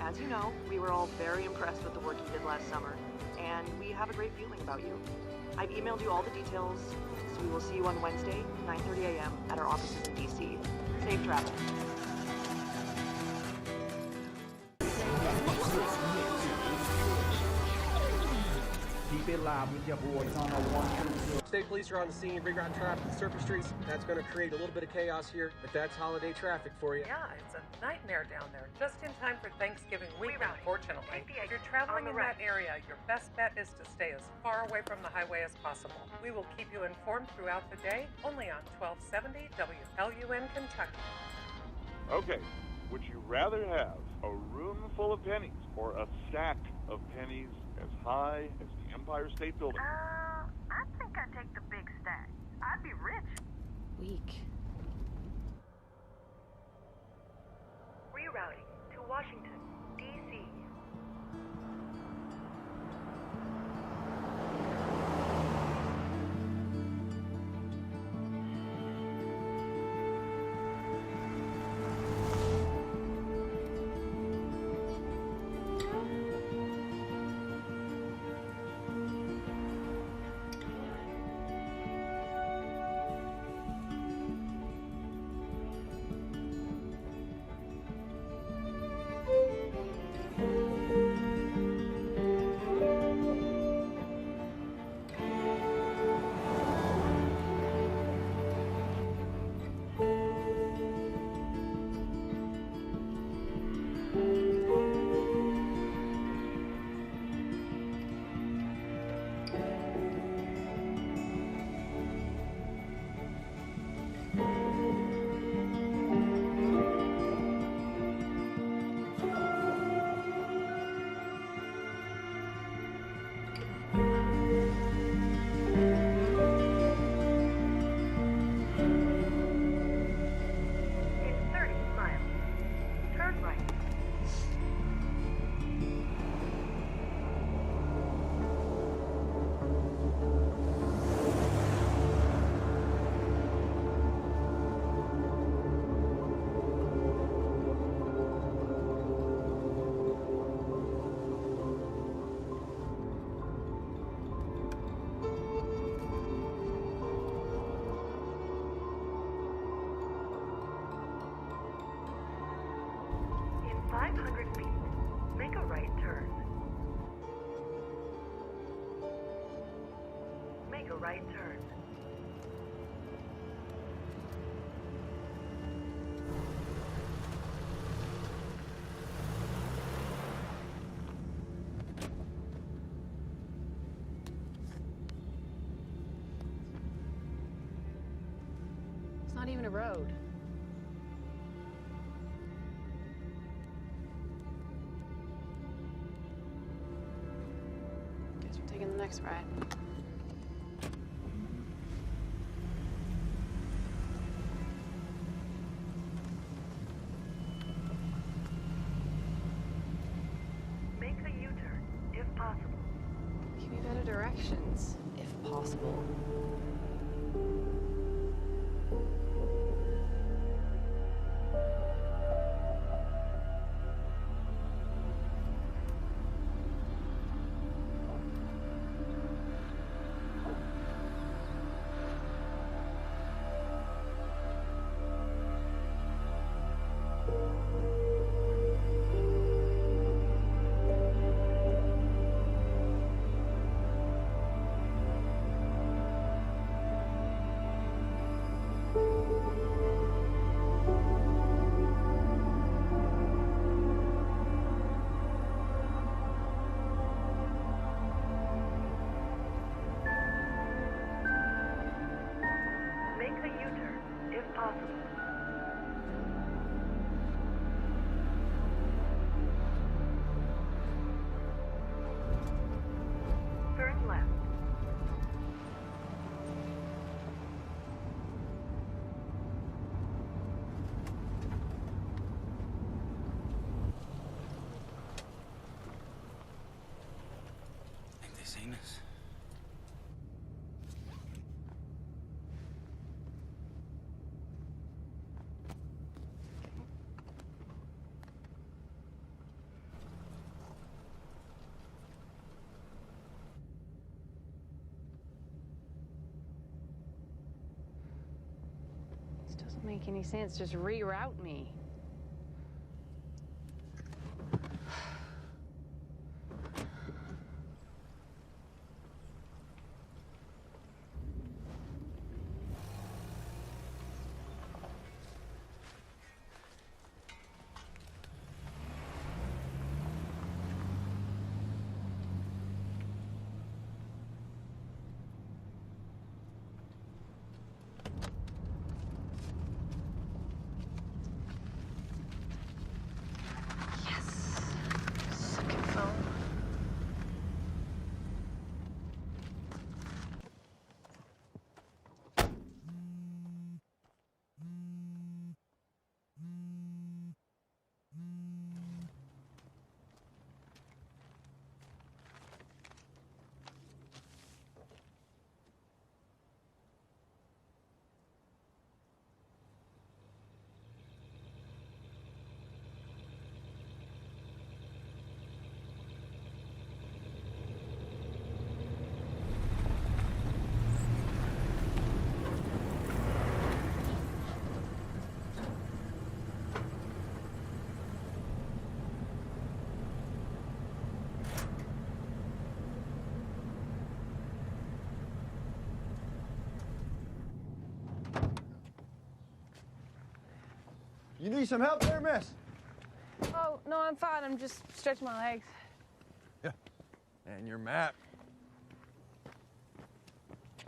As you know, we were all very impressed with the work you did last summer, and we have a great feeling about you. I've emailed you all the details, so we will see you on Wednesday, 9:30 a.m. at our offices in DC. Safe travel. Keep it live with your boys on a 1-2. State police are on the scene, rerouting traffic to surface streets. That's going to create a little bit of chaos here, but that's holiday traffic for you. Yeah, it's a nightmare down there. Just in time for Thanksgiving week, unfortunately. If you're traveling in that area, your best bet is to stay as far away from the highway as possible. We will keep you informed throughout the day, only on 1270 WLUN Kentucky. Okay, would you rather have a room full of pennies or a stack of pennies as high as the Empire State Building? I think I'd take the big stack. I'd be rich. Weak. Rerouting to Washington, D.C. Right turn. It's not even a road. Guess we're taking the next ride. Give me better directions, if possible. Seen us. make any sense. Just reroute me. Second phone. You need some help there, miss? Oh, no, I'm fine. I'm just stretching my legs. Yeah. And your map.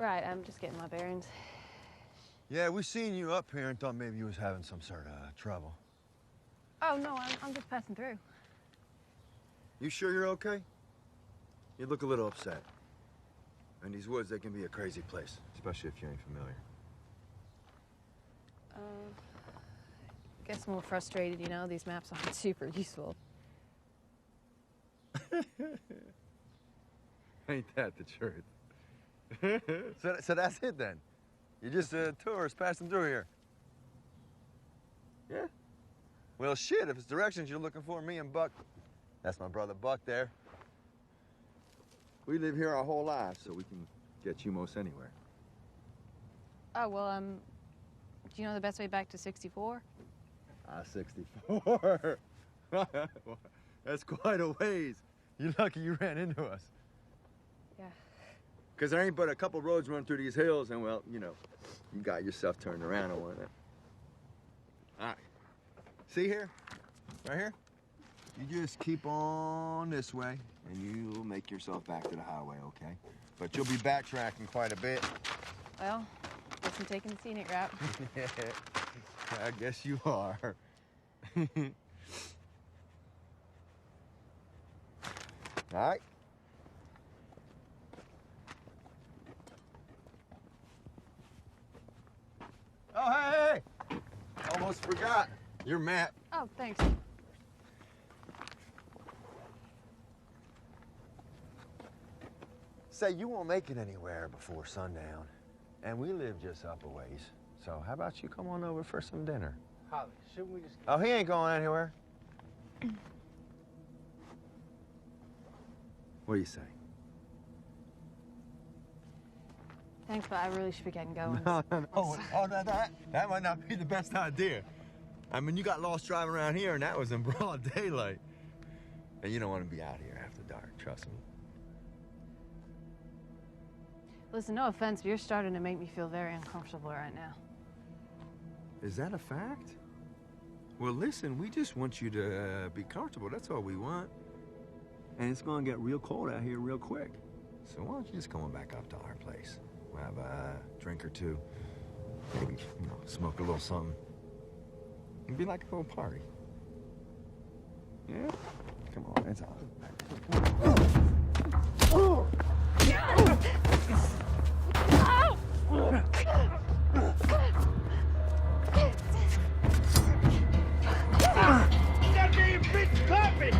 Right, I'm just getting my bearings. Yeah, we seen you up here and thought maybe you was having some sort of trouble. Oh, no, I'm just passing through. You sure you're okay? You look a little upset. And these woods, they can be a crazy place, especially if you ain't familiar. Guess I'm a little frustrated, you know? These maps aren't super useful. Ain't that the truth? So that's it then? You're just a tourist passing through here? Yeah? Well, shit, if it's directions you're looking for, me and Buck, that's my brother Buck there. We live here our whole lives, so we can get you most anywhere. Oh, well, do you know the best way back to 64? 64. That's quite a ways. You're lucky you ran into us. Yeah. Because there ain't but a couple roads run through these hills, and, well, you know, you got yourself turned around on one of them. All right. See here? Right here? You just keep on this way, and you'll make yourself back to the highway, okay? But you'll be backtracking quite a bit. Well, guess I'm taking the scenic route. Yeah, I guess you are. All right. Oh, hey, hey! Almost forgot. Your map. Oh, thanks. Say, you won't make it anywhere before sundown. And we live just up a ways. So how about you come on over for some dinner? Holly, shouldn't we just... Oh, he ain't going anywhere. What do you say? Thanks, but I really should be getting going. No. That might not be the best idea. I mean, you got lost driving around here, and that was in broad daylight. And you don't want to be out here after dark, trust me. Listen, no offense, but you're starting to make me feel very uncomfortable right now. Is that a fact? Well, listen, we just want you to be comfortable. That's all we want. And it's going to get real cold out here real quick. So why don't you just come on back up to our place? We'll have a drink or two. Maybe, you know, smoke a little something. It'd be like a little party. Yeah? Come on, it's all. That damn bitch clapping!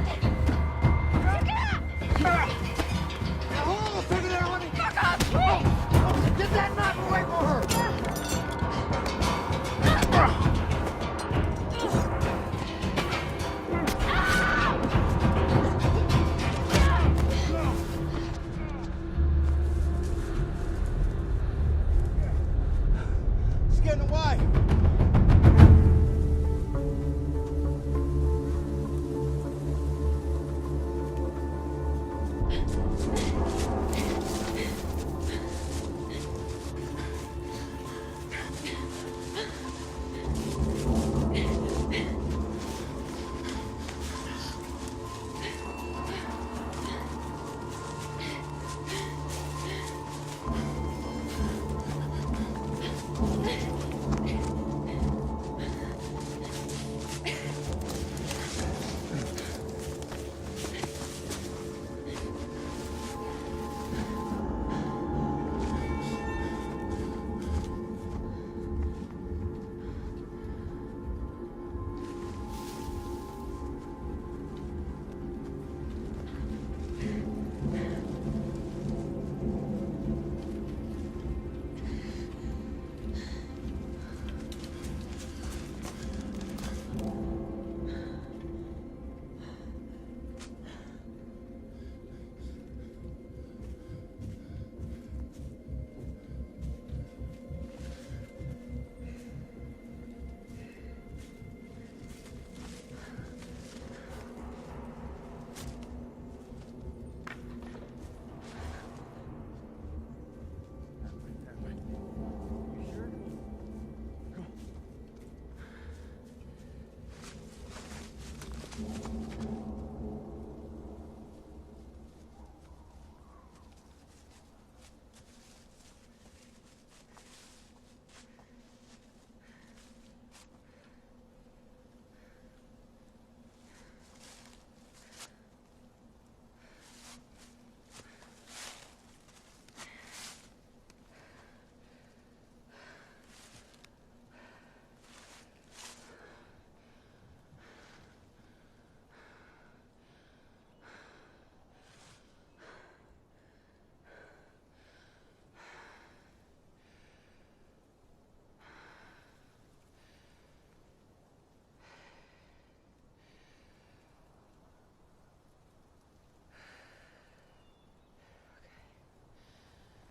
Hold on, figure there, honey! Fuck off! Get that knife away from her!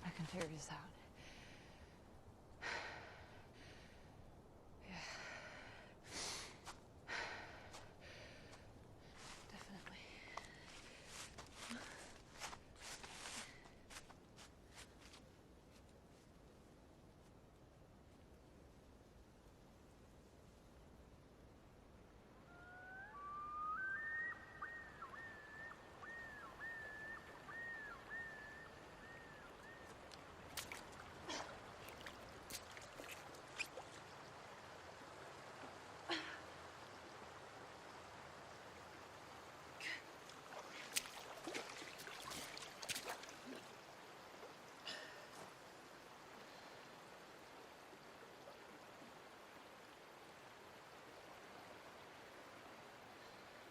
I can figure this out. Yeah. Definitely.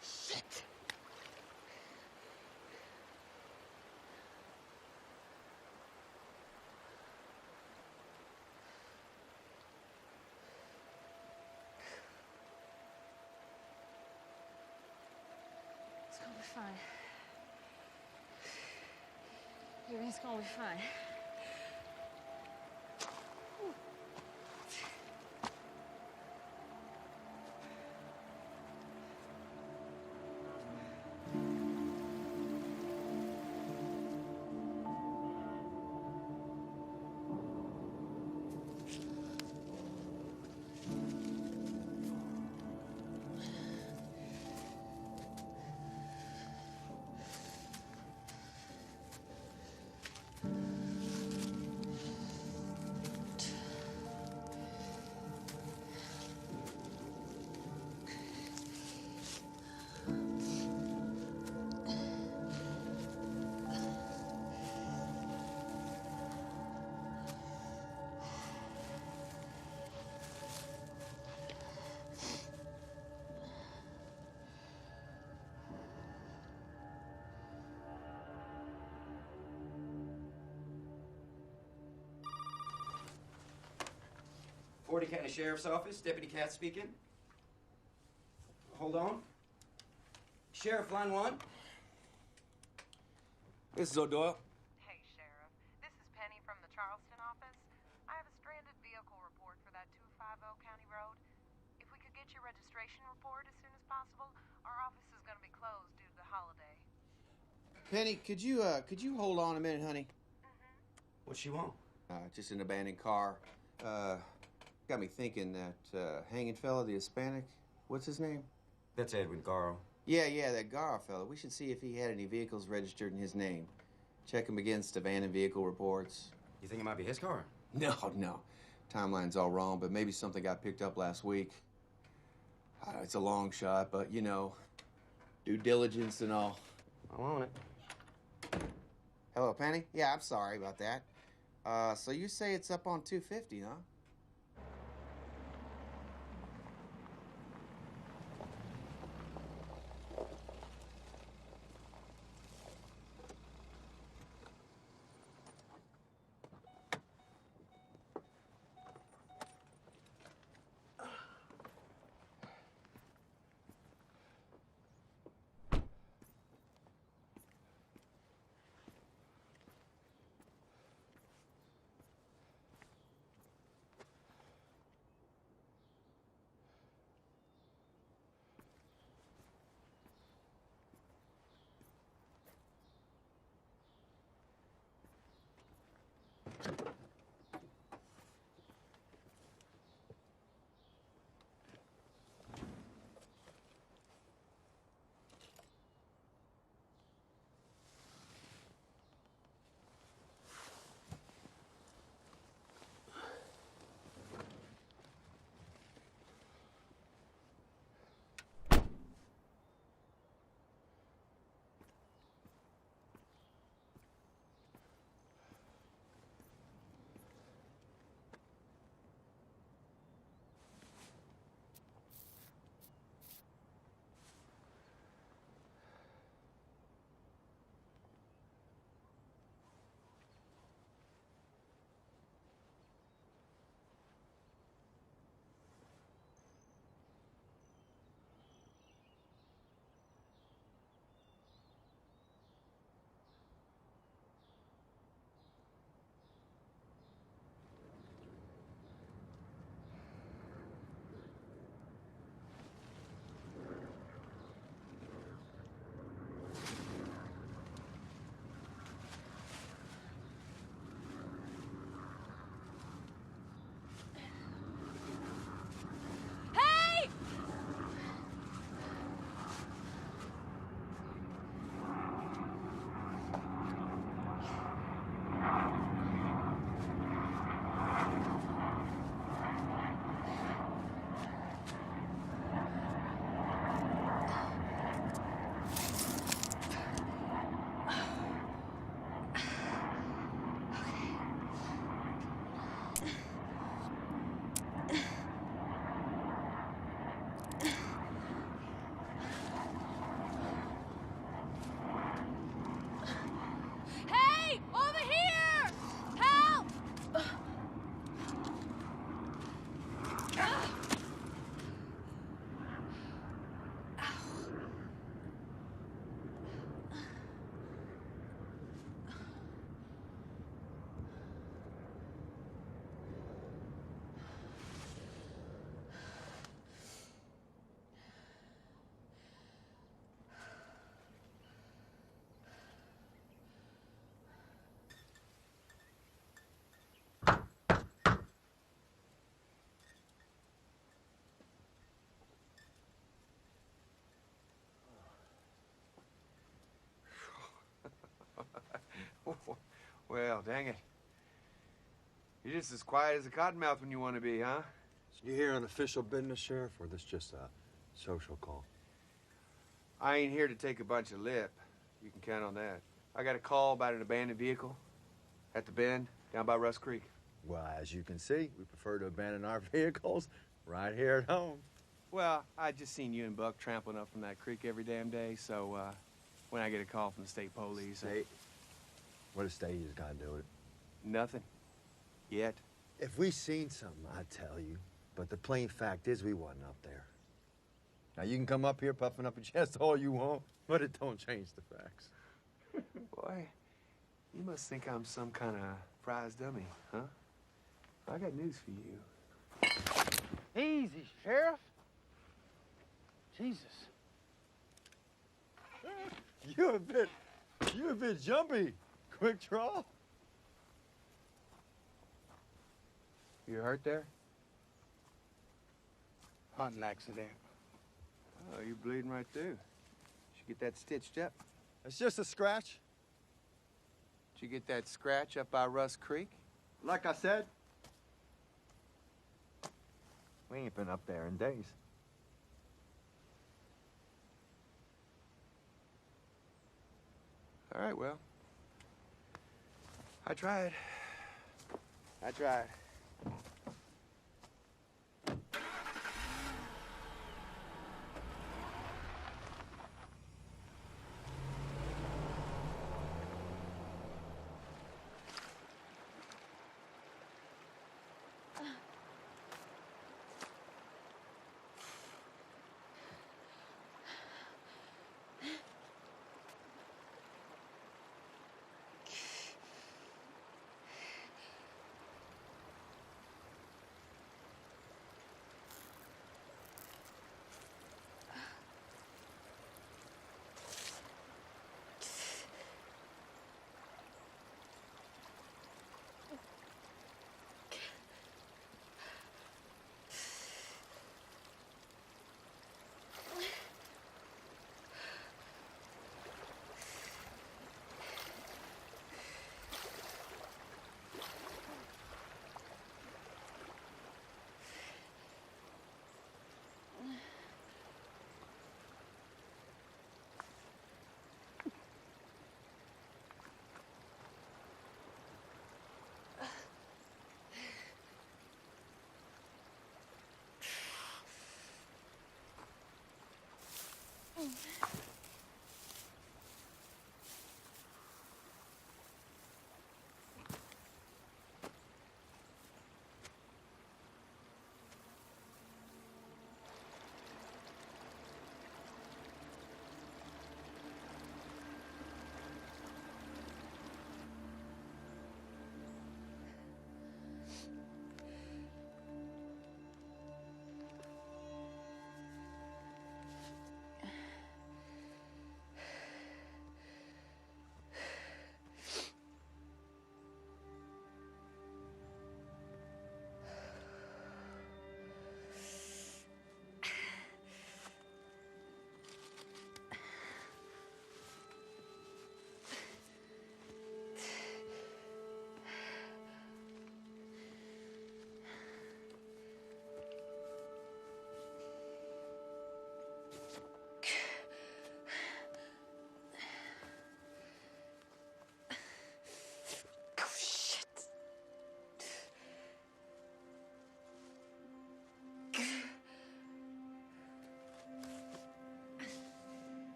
Shit. It's gonna be fine. Everything's gonna be fine. Forty County Sheriff's Office, Deputy Katz speaking. Hold on. Sheriff, line one. This is O'Doyle. Hey, Sheriff. This is Penny from the Charleston office. I have a stranded vehicle report for that 250 County Road. If we could get your registration report as soon as possible, our office is going to be closed due to the holiday. Penny, could you hold on a minute, honey? What she want? Just an abandoned car. Got me thinking that hanging fella, the Hispanic, what's his name? That's Edwin Garro. Yeah, that Garro fella. We should see if he had any vehicles registered in his name. Check him against abandoned vehicle reports. You think it might be his car? No. Timeline's all wrong, but maybe something got picked up last week. It's a long shot, but you know, due diligence and all. I'm on it. Hello, Penny? Yeah, I'm sorry about that. So you say it's up on 250, huh? Well, dang it. You're just as quiet as a cottonmouth when you want to be, huh? You here on official business, Sheriff, or this just a social call? I ain't here to take a bunch of lip. You can count on that. I got a call about an abandoned vehicle at the bend down by Rust Creek. Well, as you can see, we prefer to abandon our vehicles right here at home. Well, I just seen you and Buck trampling up from that creek every damn day, so when I get a call from the state police... What does state has got to do with it? Nothing. Yet. If we seen something, I'd tell you. But the plain fact is we wasn't up there. Now, you can come up here puffing up your chest all you want, but it don't change the facts. Boy, you must think I'm some kind of prize dummy, huh? I got news for you. Easy, Sheriff. Jesus. You're a bit You're a bit jumpy. Quick draw. You hurt there? Hunting accident. Oh, you're bleeding right through. Did you get that stitched up? It's just a scratch. Did you get that scratch up by Rust Creek? Like I said, we ain't been up there in days. All right, well. I tried. I tried.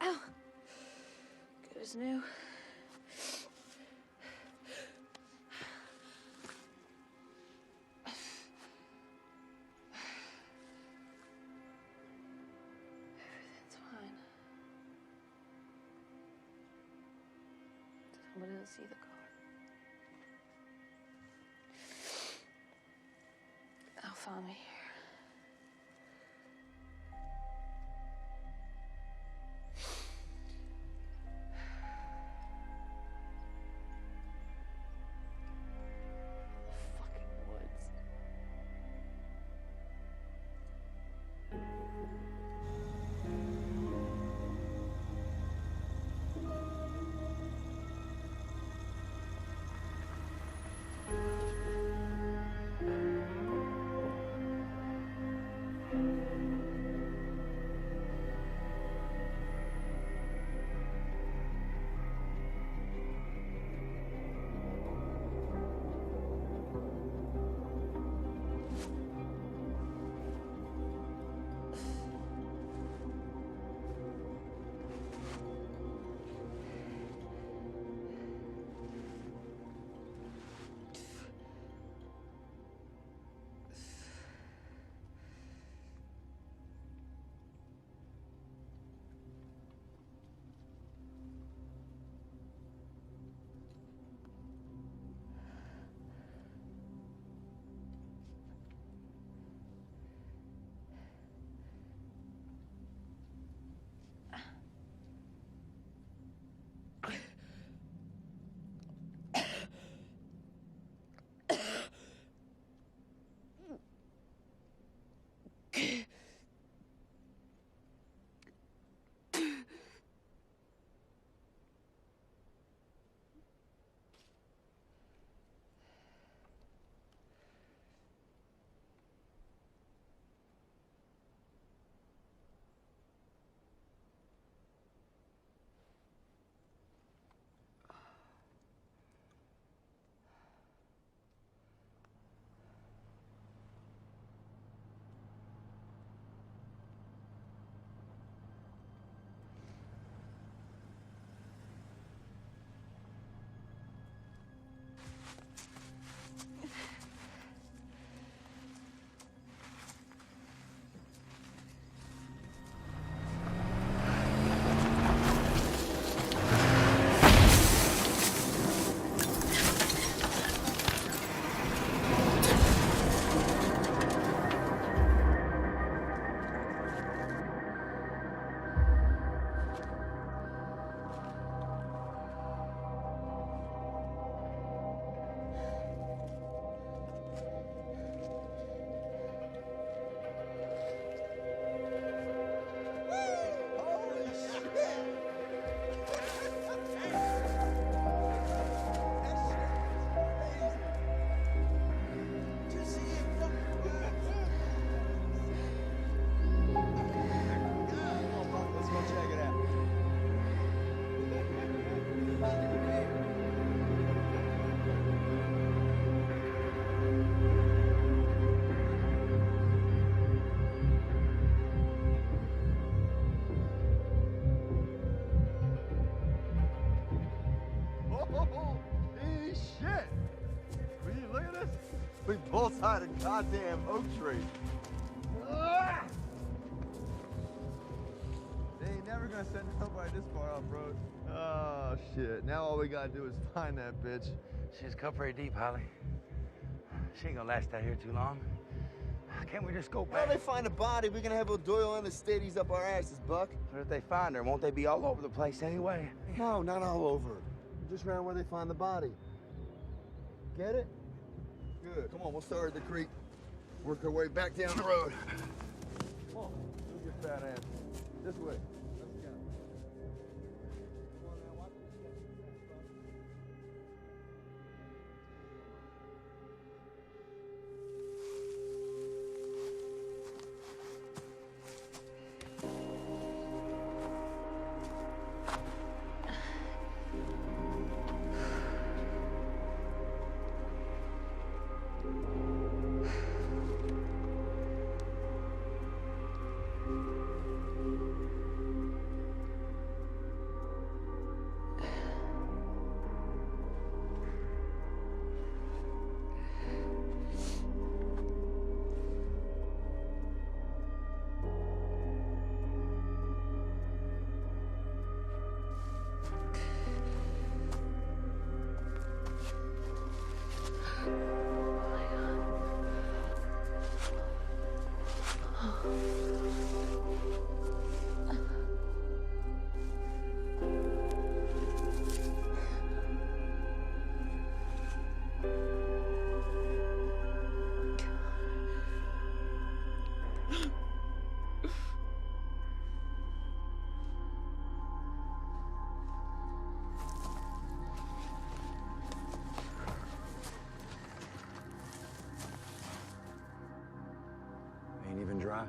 Ow. Good as new. Everything's fine. Somebody will see the car. They'll find me here. side of goddamn oak tree. They ain't never gonna send nobody this far off road. Oh, shit. Now all we gotta do is find that bitch. She's cut pretty deep, Holly. She ain't gonna last out here too long. Can't we just go back? Well, they find a body, we're gonna have O'Doyle and the Stadies up our asses, Buck. But if they find her, won't they be all over the place anyway? No, not all over. Just around where they find the body. Get it? Good. Come on, we'll start at the creek. Work our way back down the road. Come on, move your fat ass. This way. Let's go. Come on now, watch the step. Ain't even dry.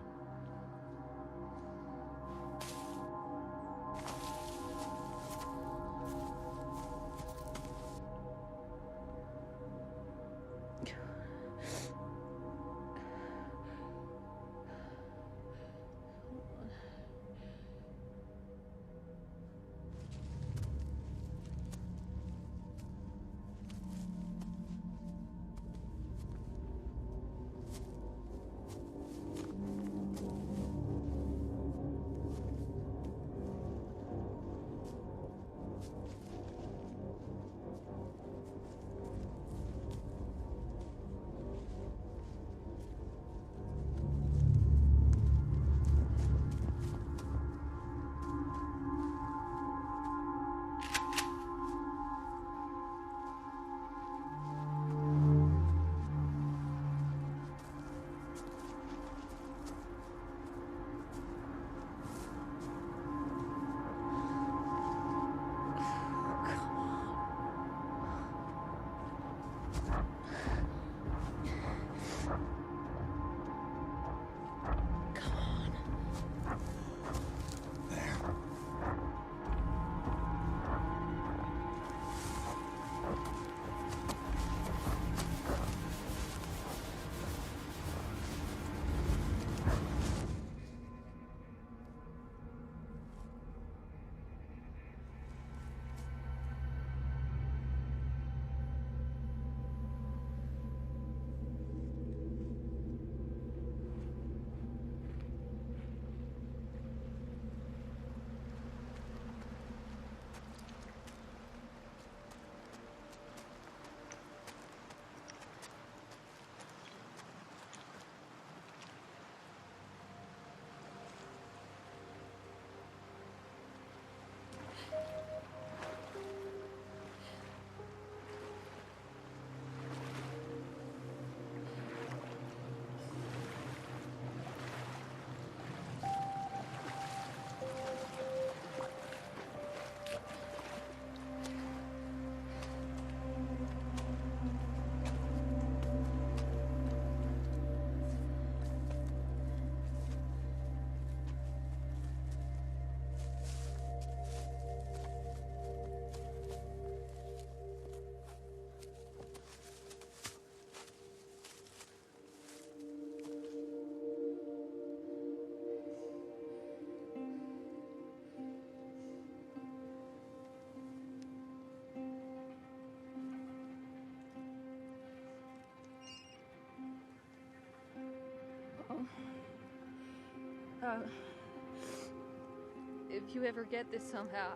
If you ever get this somehow,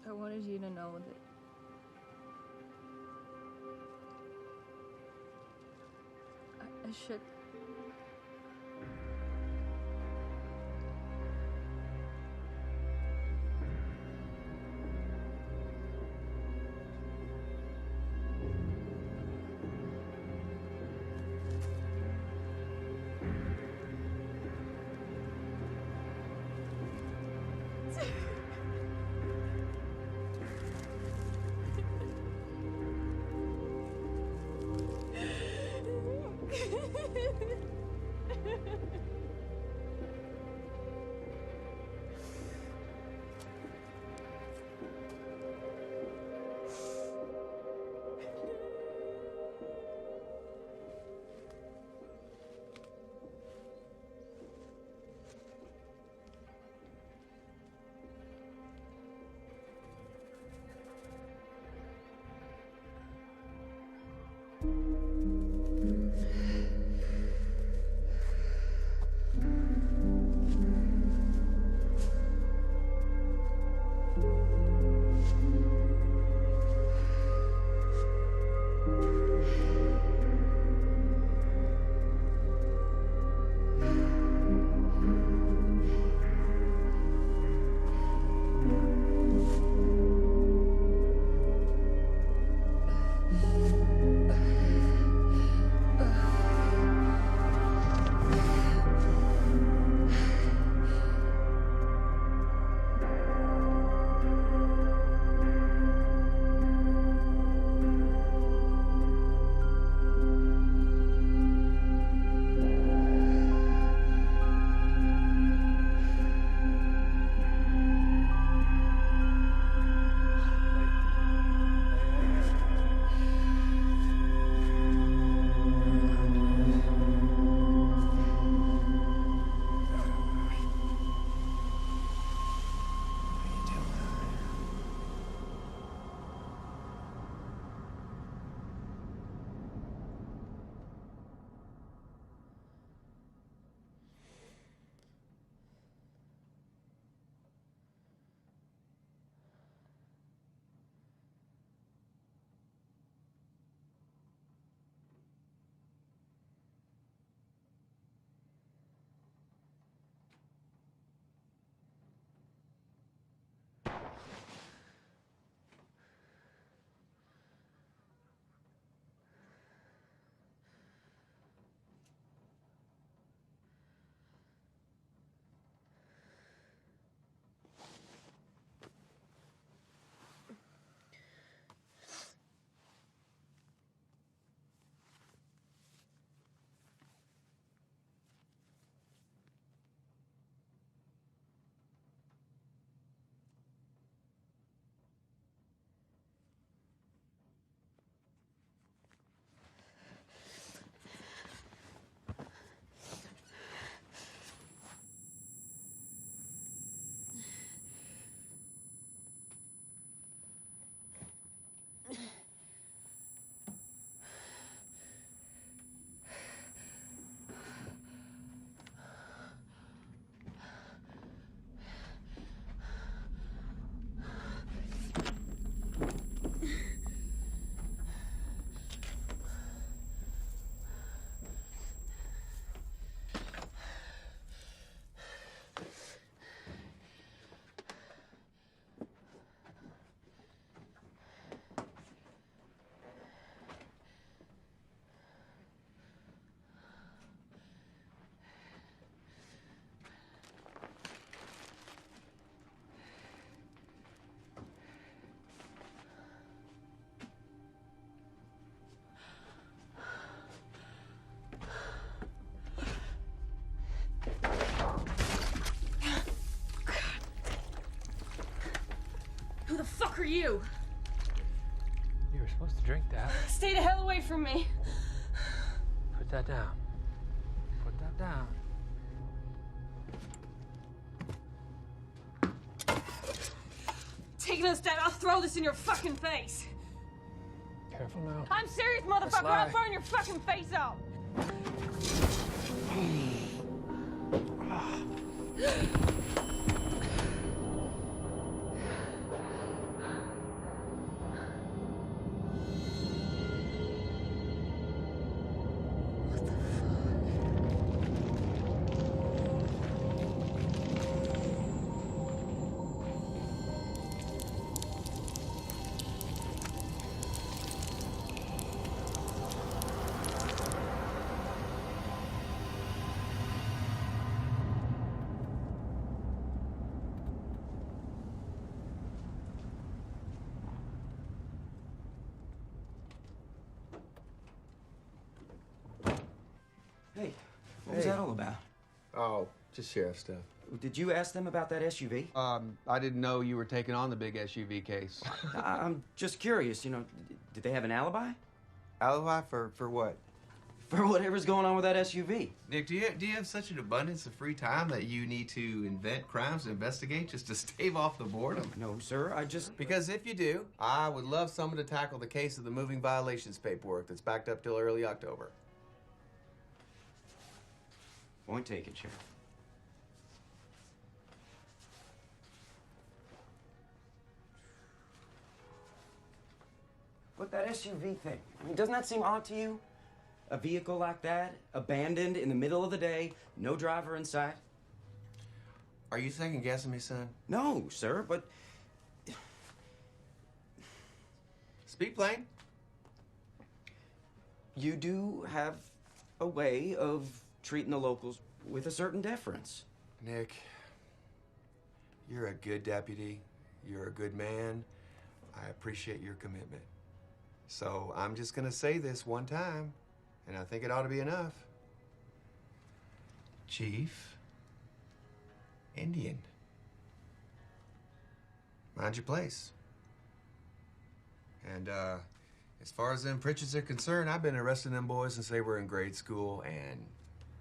I wanted you to know that I should. Who the fuck are you? You were supposed to drink that. Stay the hell away from me. Put that down. Put that down. Take another step, I'll throw this in your fucking face. Careful now. I'm serious, motherfucker. I'll burn your fucking face out. Hey, what was that all about? Oh, just sheriff stuff. Did you ask them about that SUV? I didn't know you were taking on the big SUV case. I'm just curious, you know, did they have an alibi? Alibi for what? For whatever's going on with that SUV. Nick, do you have such an abundance of free time that you need to invent crimes to investigate just to stave off the boredom? No, sir, I just... Because if you do, I would love someone to tackle the case of the moving violations paperwork that's backed up till early October. Point taken, Sheriff. But that SUV thing, I mean, doesn't that seem odd to you? A vehicle like that, abandoned in the middle of the day, no driver in sight? Are you second guessing me, son? No, sir, but... Speak plain. You do have a way of treating the locals with a certain deference. Nick, you're a good deputy. You're a good man. I appreciate your commitment. So I'm just gonna say this one time, and I think it ought to be enough. Chief, Indian. Mind your place. And as far as them Pritchards are concerned, I've been arresting them boys since they were in grade school, and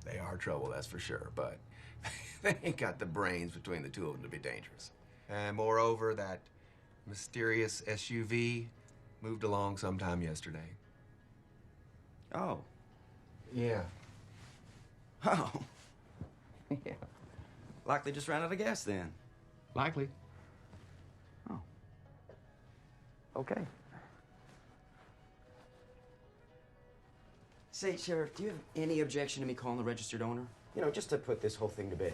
they are trouble, that's for sure, but they ain't got the brains between the two of them to be dangerous. And moreover, that mysterious SUV moved along sometime yesterday. Oh. Yeah. Oh. Yeah. Likely just ran out of gas then. Likely. Oh. Okay. Say, Sheriff, do you have any objection to me calling the registered owner? You know, just to put this whole thing to bed.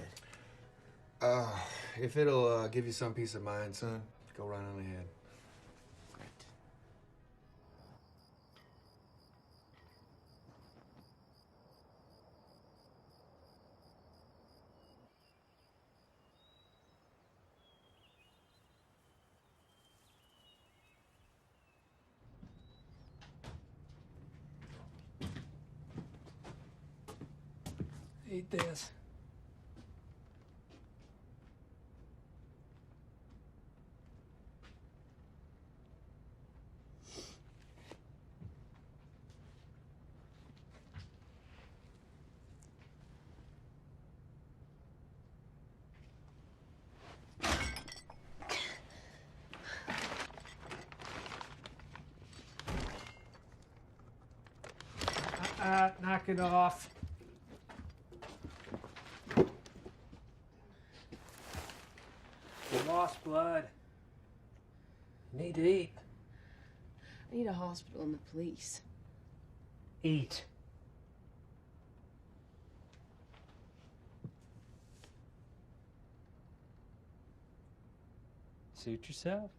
If it'll give you some peace of mind, son, go right on ahead. Great. Eat this. Knock it off. You lost blood. Need to eat. I need a hospital and the police. Eat. Suit yourself.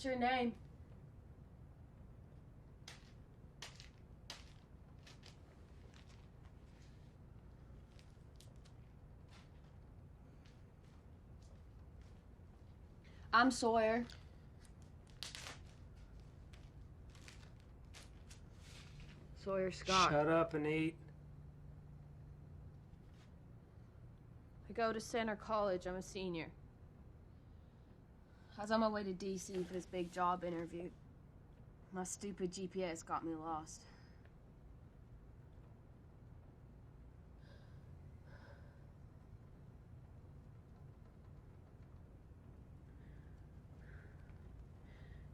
What's your name? I'm Sawyer. Sawyer Scott. Shut up and eat. I go to Center College. I'm a senior. I was on my way to DC for this big job interview. My stupid GPS got me lost.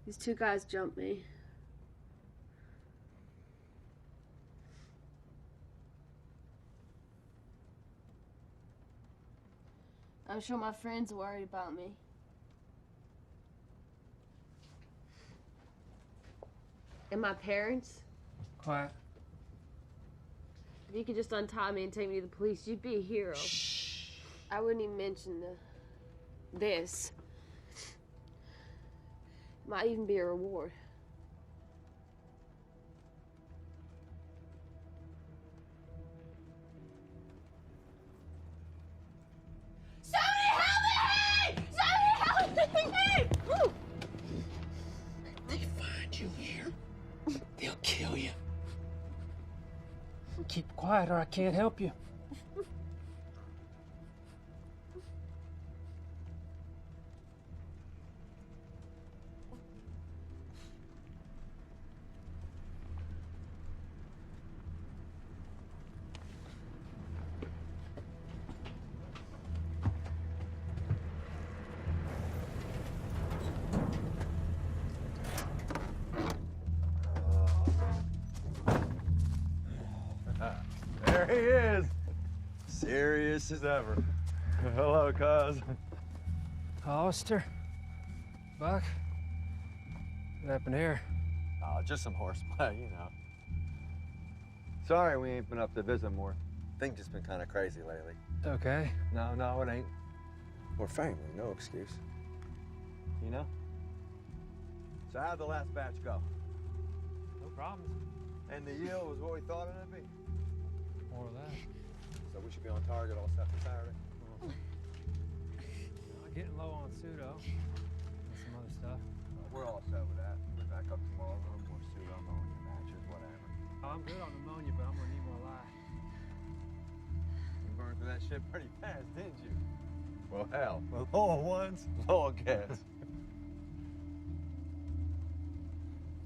These two guys jumped me. I'm sure my friends are worried about me. And my parents? Quiet. If you could just untie me and take me to the police, you'd be a hero. I wouldn't even mention this. Might even be a reward. Somebody help me! Somebody help me! Woo! If they find you here, they'll kill you. Keep quiet or I can't help you. There he is. Serious as ever. Hello, cuz. Hollister? Buck? What happened here? Oh, just some horseplay, you know. Sorry we ain't been up to visit more. Things just been kind of crazy lately. Okay. No, it ain't. We're family, no excuse. You know? So how'd the last batch go? No problems. And the yield was what we thought it'd be? More of that. So we should be on target all set for Saturday? Getting low on pseudo and some other stuff. We're all set with that. We're back up tomorrow. A little more pseudo, ammonia matches, whatever. Oh, I'm good on pneumonia, but I'm gonna need more lye. You burned through that shit pretty fast, didn't you? Well, hell, with low on ones, low on gas.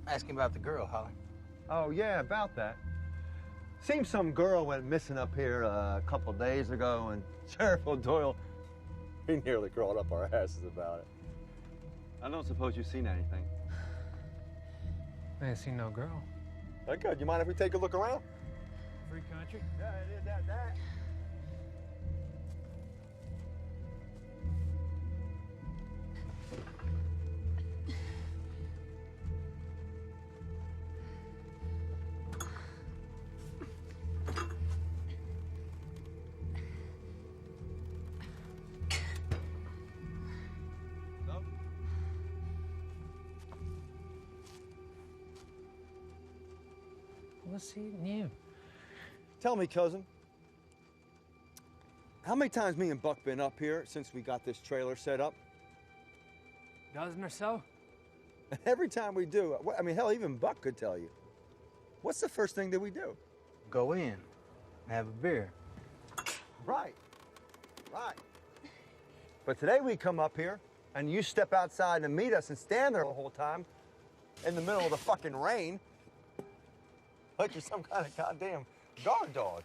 Asking about the girl, Holly. Oh, yeah, about that. Seems some girl went missing up here a couple days ago, and Sheriff O'Doyle, he nearly crawled up our asses about it. I don't suppose you've seen anything. I ain't seen no girl. Good. You mind if we take a look around? Free country? Yeah, it is that. What's eating you? Tell me, cousin, how many times me and Buck been up here since we got this trailer set up? Dozen or so? And every time we do, I mean, hell, even Buck could tell you. What's the first thing that we do? Go in, have a beer. Right. But today we come up here, and you step outside and meet us and stand there the whole time in the middle of the fucking rain like you're some kind of goddamn guard dog.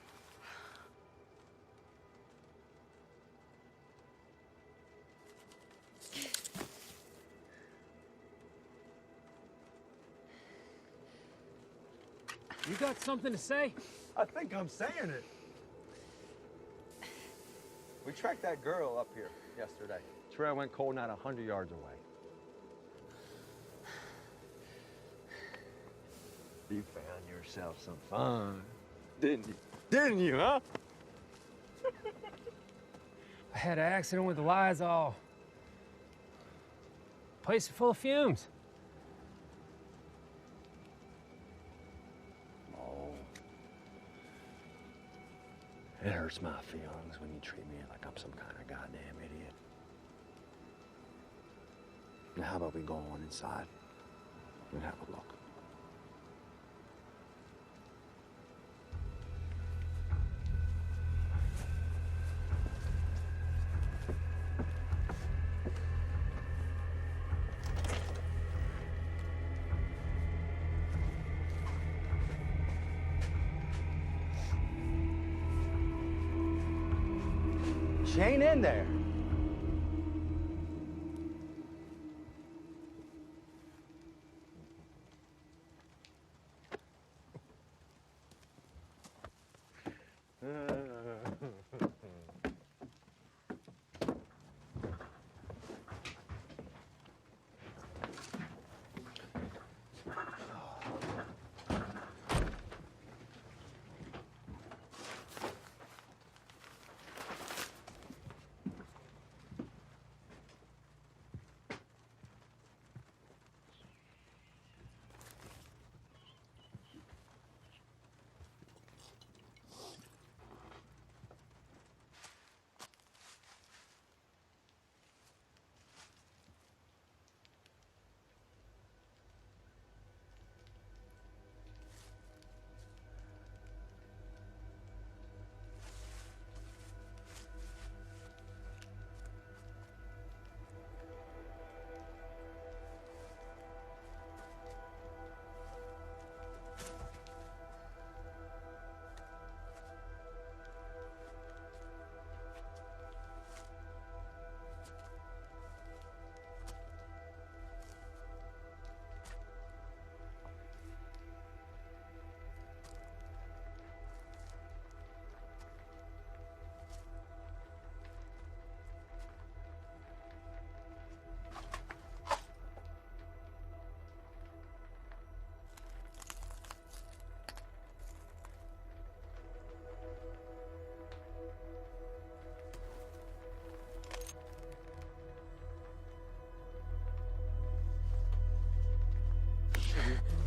You got something to say? I think I'm saying it. We tracked that girl up here yesterday. Trail went cold not 100 yards away. You found yourself some fun, didn't you? Didn't you, huh? I had an accident with the Lysol. Place is full of fumes. It hurts my feelings when you treat me like I'm some kind of goddamn idiot. Now, how about we go on inside and have a look? She ain't in there.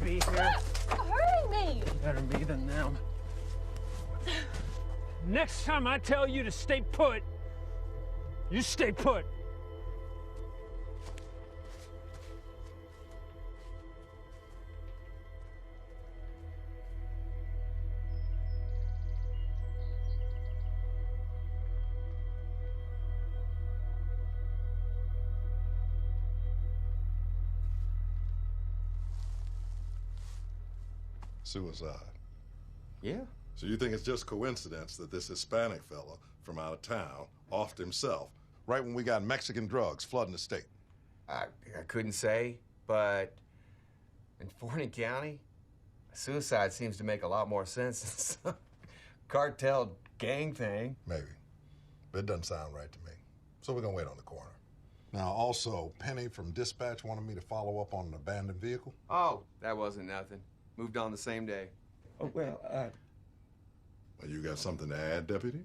Be here. Stop hurting me! Better me than them. Next time I tell you to stay put, you stay put. Suicide. Yeah. So you think it's just coincidence that this Hispanic fella from out of town offed himself right when we got Mexican drugs flooding the state? I couldn't say, but in Forney County, suicide seems to make a lot more sense than some cartel gang thing. Maybe. But it doesn't sound right to me. So we're gonna wait on the coroner. Now, also, Penny from Dispatch wanted me to follow up on an abandoned vehicle. Oh, that wasn't nothing. Moved on the same day. Oh, well, Well, you got something to add, Deputy?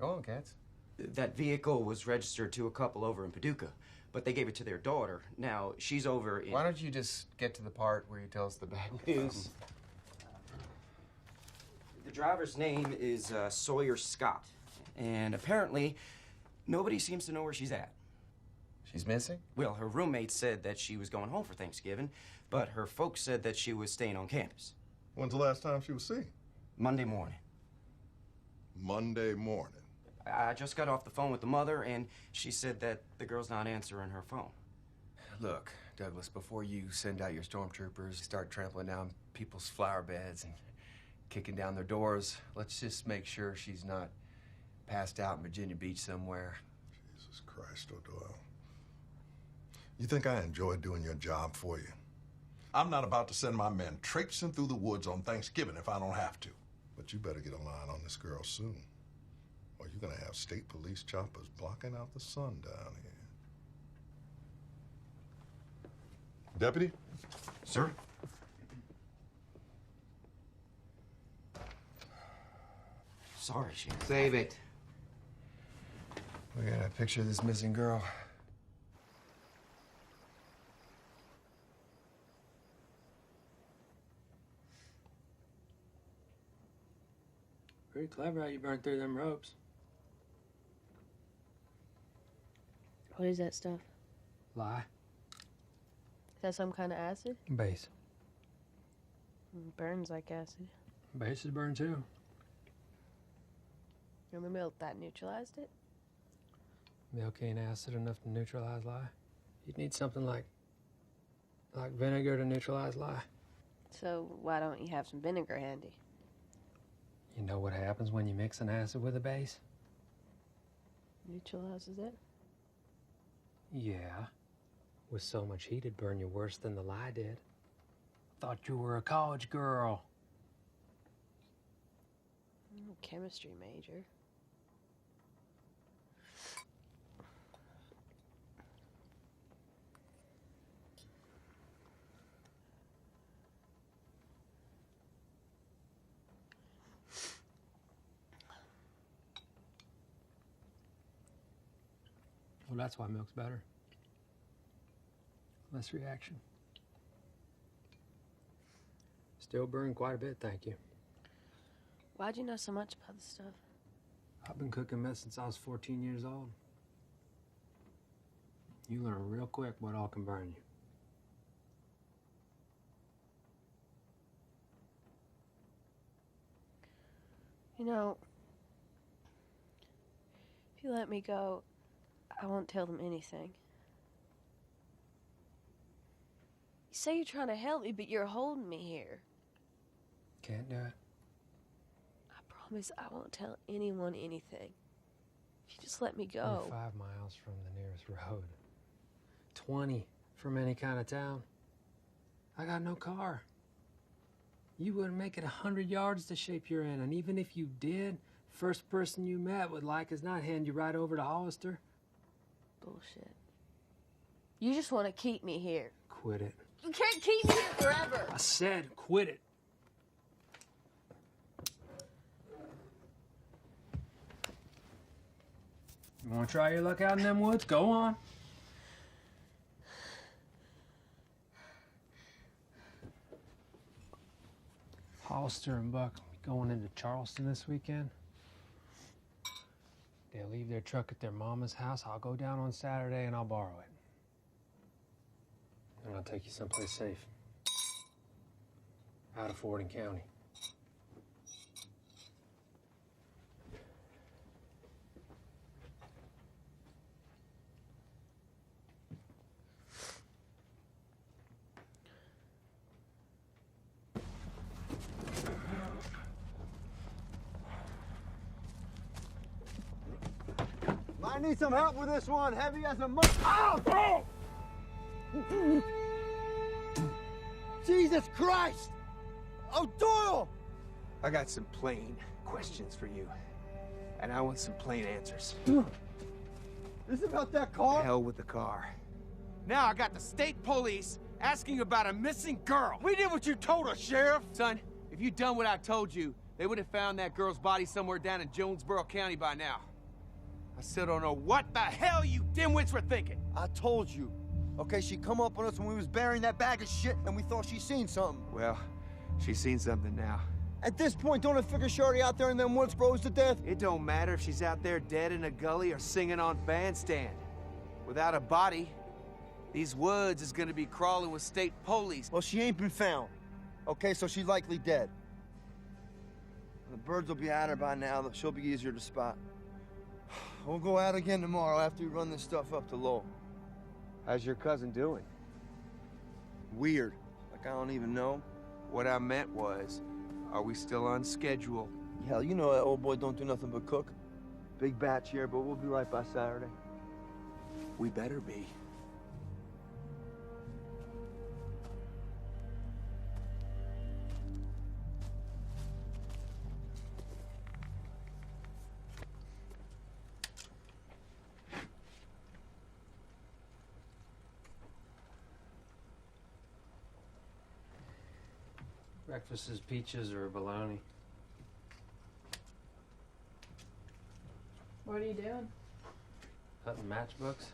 Go on, Katz. That vehicle was registered to a couple over in Paducah, but they gave it to their daughter. Now, she's over in... Why don't you just get to the part where you tell us the bad news? The driver's name is Sawyer Scott, and apparently nobody seems to know where she's at. She's missing? Well, her roommate said that she was going home for Thanksgiving, but her folks said that she was staying on campus. When's the last time she was seen? Monday morning. Monday morning. I just got off the phone with the mother, and she said that the girl's not answering her phone. Look, Douglas, before you send out your stormtroopers, start trampling down people's flower beds and kicking down their doors, let's just make sure she's not passed out in Virginia Beach somewhere. Jesus Christ, O'Doyle. You think I enjoy doing your job for you? I'm not about to send my men traipsing through the woods on Thanksgiving if I don't have to. But you better get a line on this girl soon, or you're gonna have state police choppers blocking out the sun down here. Deputy? Sir? Sorry, Sheriff. Save it. We got a picture of this missing girl. Pretty clever how you burned through them ropes. What is that stuff? Lye. Is that some kind of acid? Base. Burns like acid. Bases burn too. Remember milk that neutralized it? Milk ain't acid enough to neutralize lye. You'd need something like vinegar to neutralize lye. So why don't you have some vinegar handy? You know what happens when you mix an acid with a base? Neutralizes it? Yeah. With so much heat, it'd burn you worse than the lye did. Thought you were a college girl. I'm a chemistry major. Well, that's why milk's better. Less reaction. Still burn quite a bit, thank you. Why'd you know so much about this stuff? I've been cooking meth since I was 14 years old. You learn real quick what all can burn you. You know, if you let me go, I won't tell them anything. You say you're trying to help me, but you're holding me here. Can't do it. I promise I won't tell anyone anything. If you just let me go. You're 5 miles from the nearest road. 20 from any kind of town. I got no car. You wouldn't make it 100 yards to shape you're in, and even if you did, first person you met would like as not hand you right over to Hollister. Bullshit. You just want to keep me here. Quit it. You can't keep me here forever. I said quit it. You want to try your luck out in them woods? Go on. Hollister and Buck will be going into Charleston this weekend. They'll leave their truck at their mama's house. I'll go down on Saturday and I'll borrow it. And I'll take you someplace safe. Out of Fording County. I need some help with this one. Heavy as a mud. Ow! Oh! Jesus Christ! Oh, Doyle! I got some plain questions for you. And I want some plain answers. This about that car? Hell with the car. Now I got the state police asking about a missing girl. We did what you told us, Sheriff. Son, if you'd done what I told you, they would have found that girl's body somewhere down in Jonesboro County by now. I still don't know what the hell you dimwits were thinking. I told you. Okay, she come up on us when we was burying that bag of shit and we thought she seen something. Well, she's seen something now. At this point, don't I figure she already out there in them woods froze to death? It don't matter if she's out there dead in a gully or singing on bandstand. Without a body, these woods is gonna be crawling with state police. Well, she ain't been found. Okay, so she's likely dead. The birds will be at her by now. She'll be easier to spot. We'll go out again tomorrow after we run this stuff up to Lowell. How's your cousin doing? Weird. Like I don't even know. What I meant was, are we still on schedule? Hell, you know that old boy don't do nothing but cook. Big batch here, but we'll be right by Saturday. We better be. Breakfast is peaches or bologna. What are you doing? Cutting matchbooks.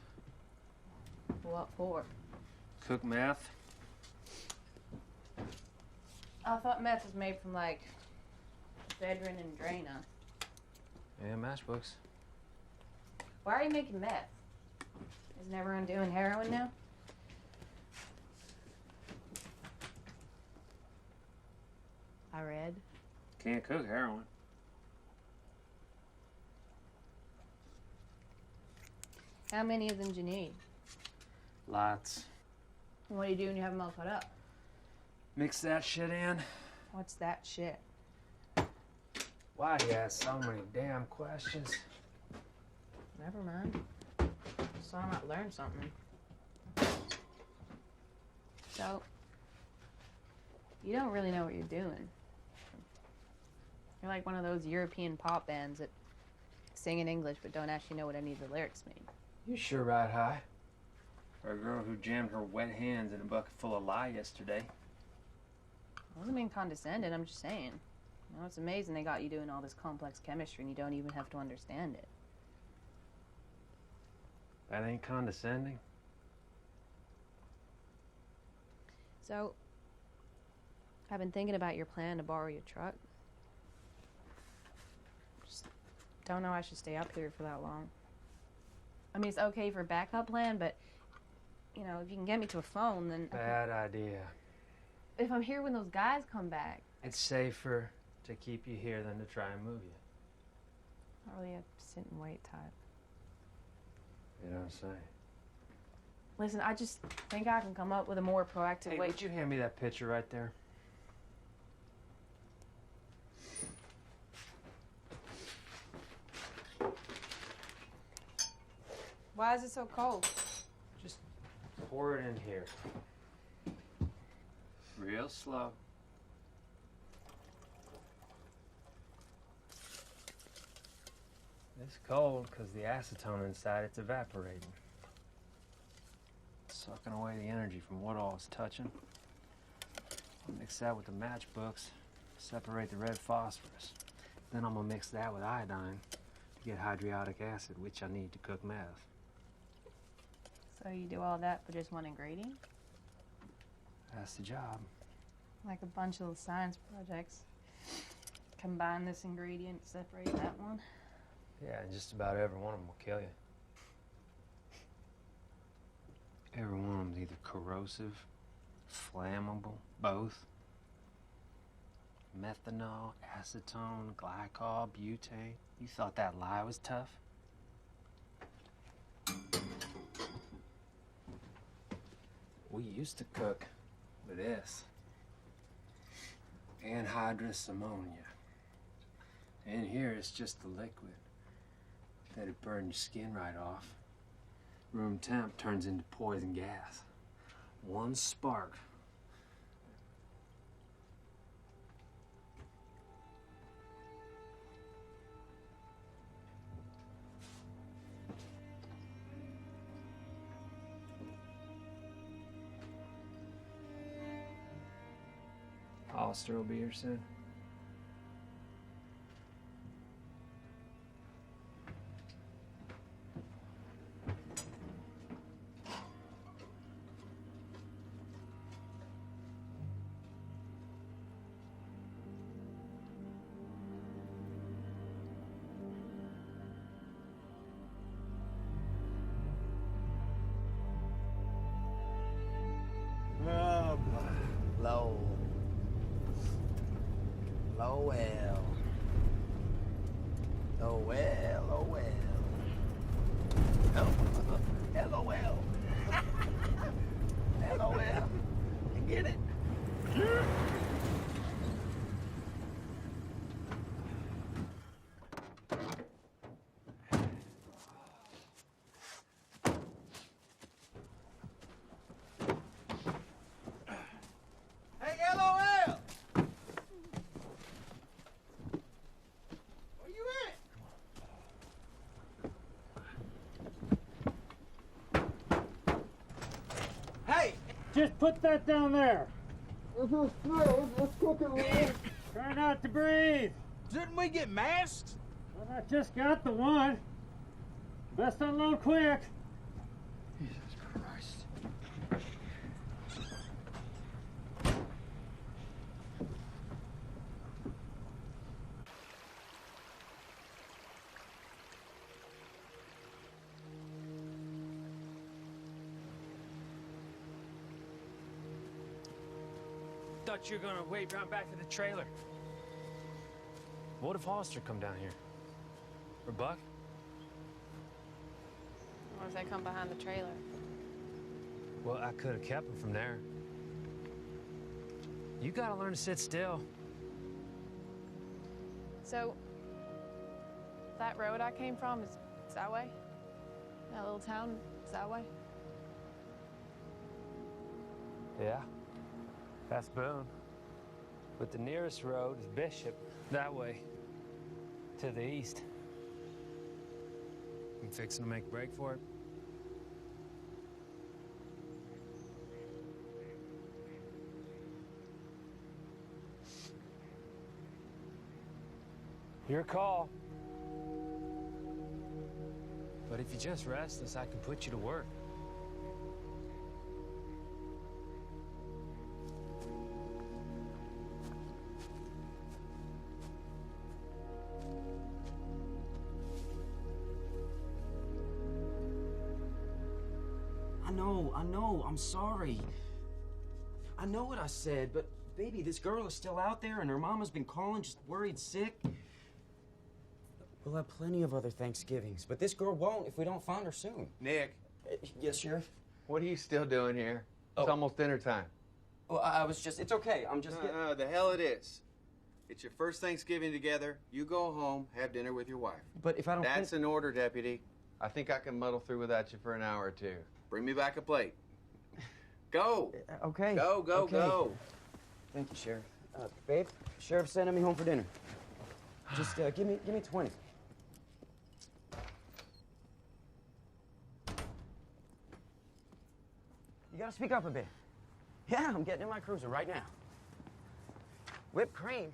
What for? Cook meth. I thought meth was made from, like, Ephedrine and Drana. Yeah, matchbooks. Why are you making meth? Isn't everyone doing heroin now? I read. Can't cook heroin. How many of them do you need? Lots. And what do you do when you have them all cut up? Mix that shit in. What's that shit? Why do you ask so many damn questions? Never mind. So I might learn something. So, you don't really know what you're doing. You're like one of those European pop bands that sing in English but don't actually know what any of the lyrics mean. You sure ride high. For a girl who jammed her wet hands in a bucket full of lye yesterday. I wasn't being condescending, I'm just saying. You know, it's amazing they got you doing all this complex chemistry and you don't even have to understand it. That ain't condescending. So, I've been thinking about your plan to borrow your truck. Just don't know I should stay up here for that long. I mean, it's okay for a backup plan, but, you know, if you can get me to a phone, then... Bad idea. If I'm here when those guys come back... It's safer to keep you here than to try and move you. Not really a sit and wait type. You don't say. Listen, I just think I can come up with a more proactive way... Would you hand me that picture right there? Why is it so cold? Just pour it in here. Real slow. It's cold because the acetone inside it's evaporating. Sucking away the energy from what all it's touching. I'll mix that with the matchbooks, separate the red phosphorus. Then I'm gonna mix that with iodine to get hydriodic acid, which I need to cook meth. So you do all that for just one ingredient? That's the job. Like a bunch of little science projects. Combine this ingredient, separate that one. Yeah, and just about every one of them will kill you. Every one of them's either corrosive, flammable, both. Methanol, acetone, glycol, butane. You thought that lye was tough? We used to cook with this. Anhydrous ammonia. In here, it's just the liquid. That'd burn your skin right off. Room temp turns into poison gas. One spark. Hollister will be here soon. Oh, boy. Low. Oh, well. Oh, well. Oh, well. Oh, LOL. LOL. You get it? Hey, LOL! Where you at? Hey! Just put that down there. It's a smell. Let's cook it, man. Try not to breathe. Didn't we get masks? Well, I just got the one. Best unload quick. Jesus Christ. thought you were gonna wait round back to the trailer. What if Hollister come down here? Or Buck? What if they come behind the trailer? Well, I could have kept him from there. You gotta learn to sit still. So, that road I came from is that way? That little town is that way? Yeah, that's Boone. But the nearest road is Bishop, that way, to the east. I'm fixing to make a break for it. Your call. But if you're just restless, I can put you to work. I know, I'm sorry. I know what I said, but baby, this girl is still out there and her mama's been calling, just worried sick. We'll have plenty of other Thanksgivings, but this girl won't if we don't find her soon. Nick. Yes, Sheriff? What are you still doing here? It's almost dinner time. Well, I was just, it's okay, I'm just No, the hell it is. It's your first Thanksgiving together. You go home, have dinner with your wife. But if I don't That's an order, Deputy. I think I can muddle through without you for an hour or two. Bring me back a plate. Go! Okay. Go, okay. go! Thank you, Sheriff. Babe, Sheriff's sending me home for dinner. Just give me 20. You gotta speak up a bit. Yeah, I'm getting in my cruiser right now. Whipped cream?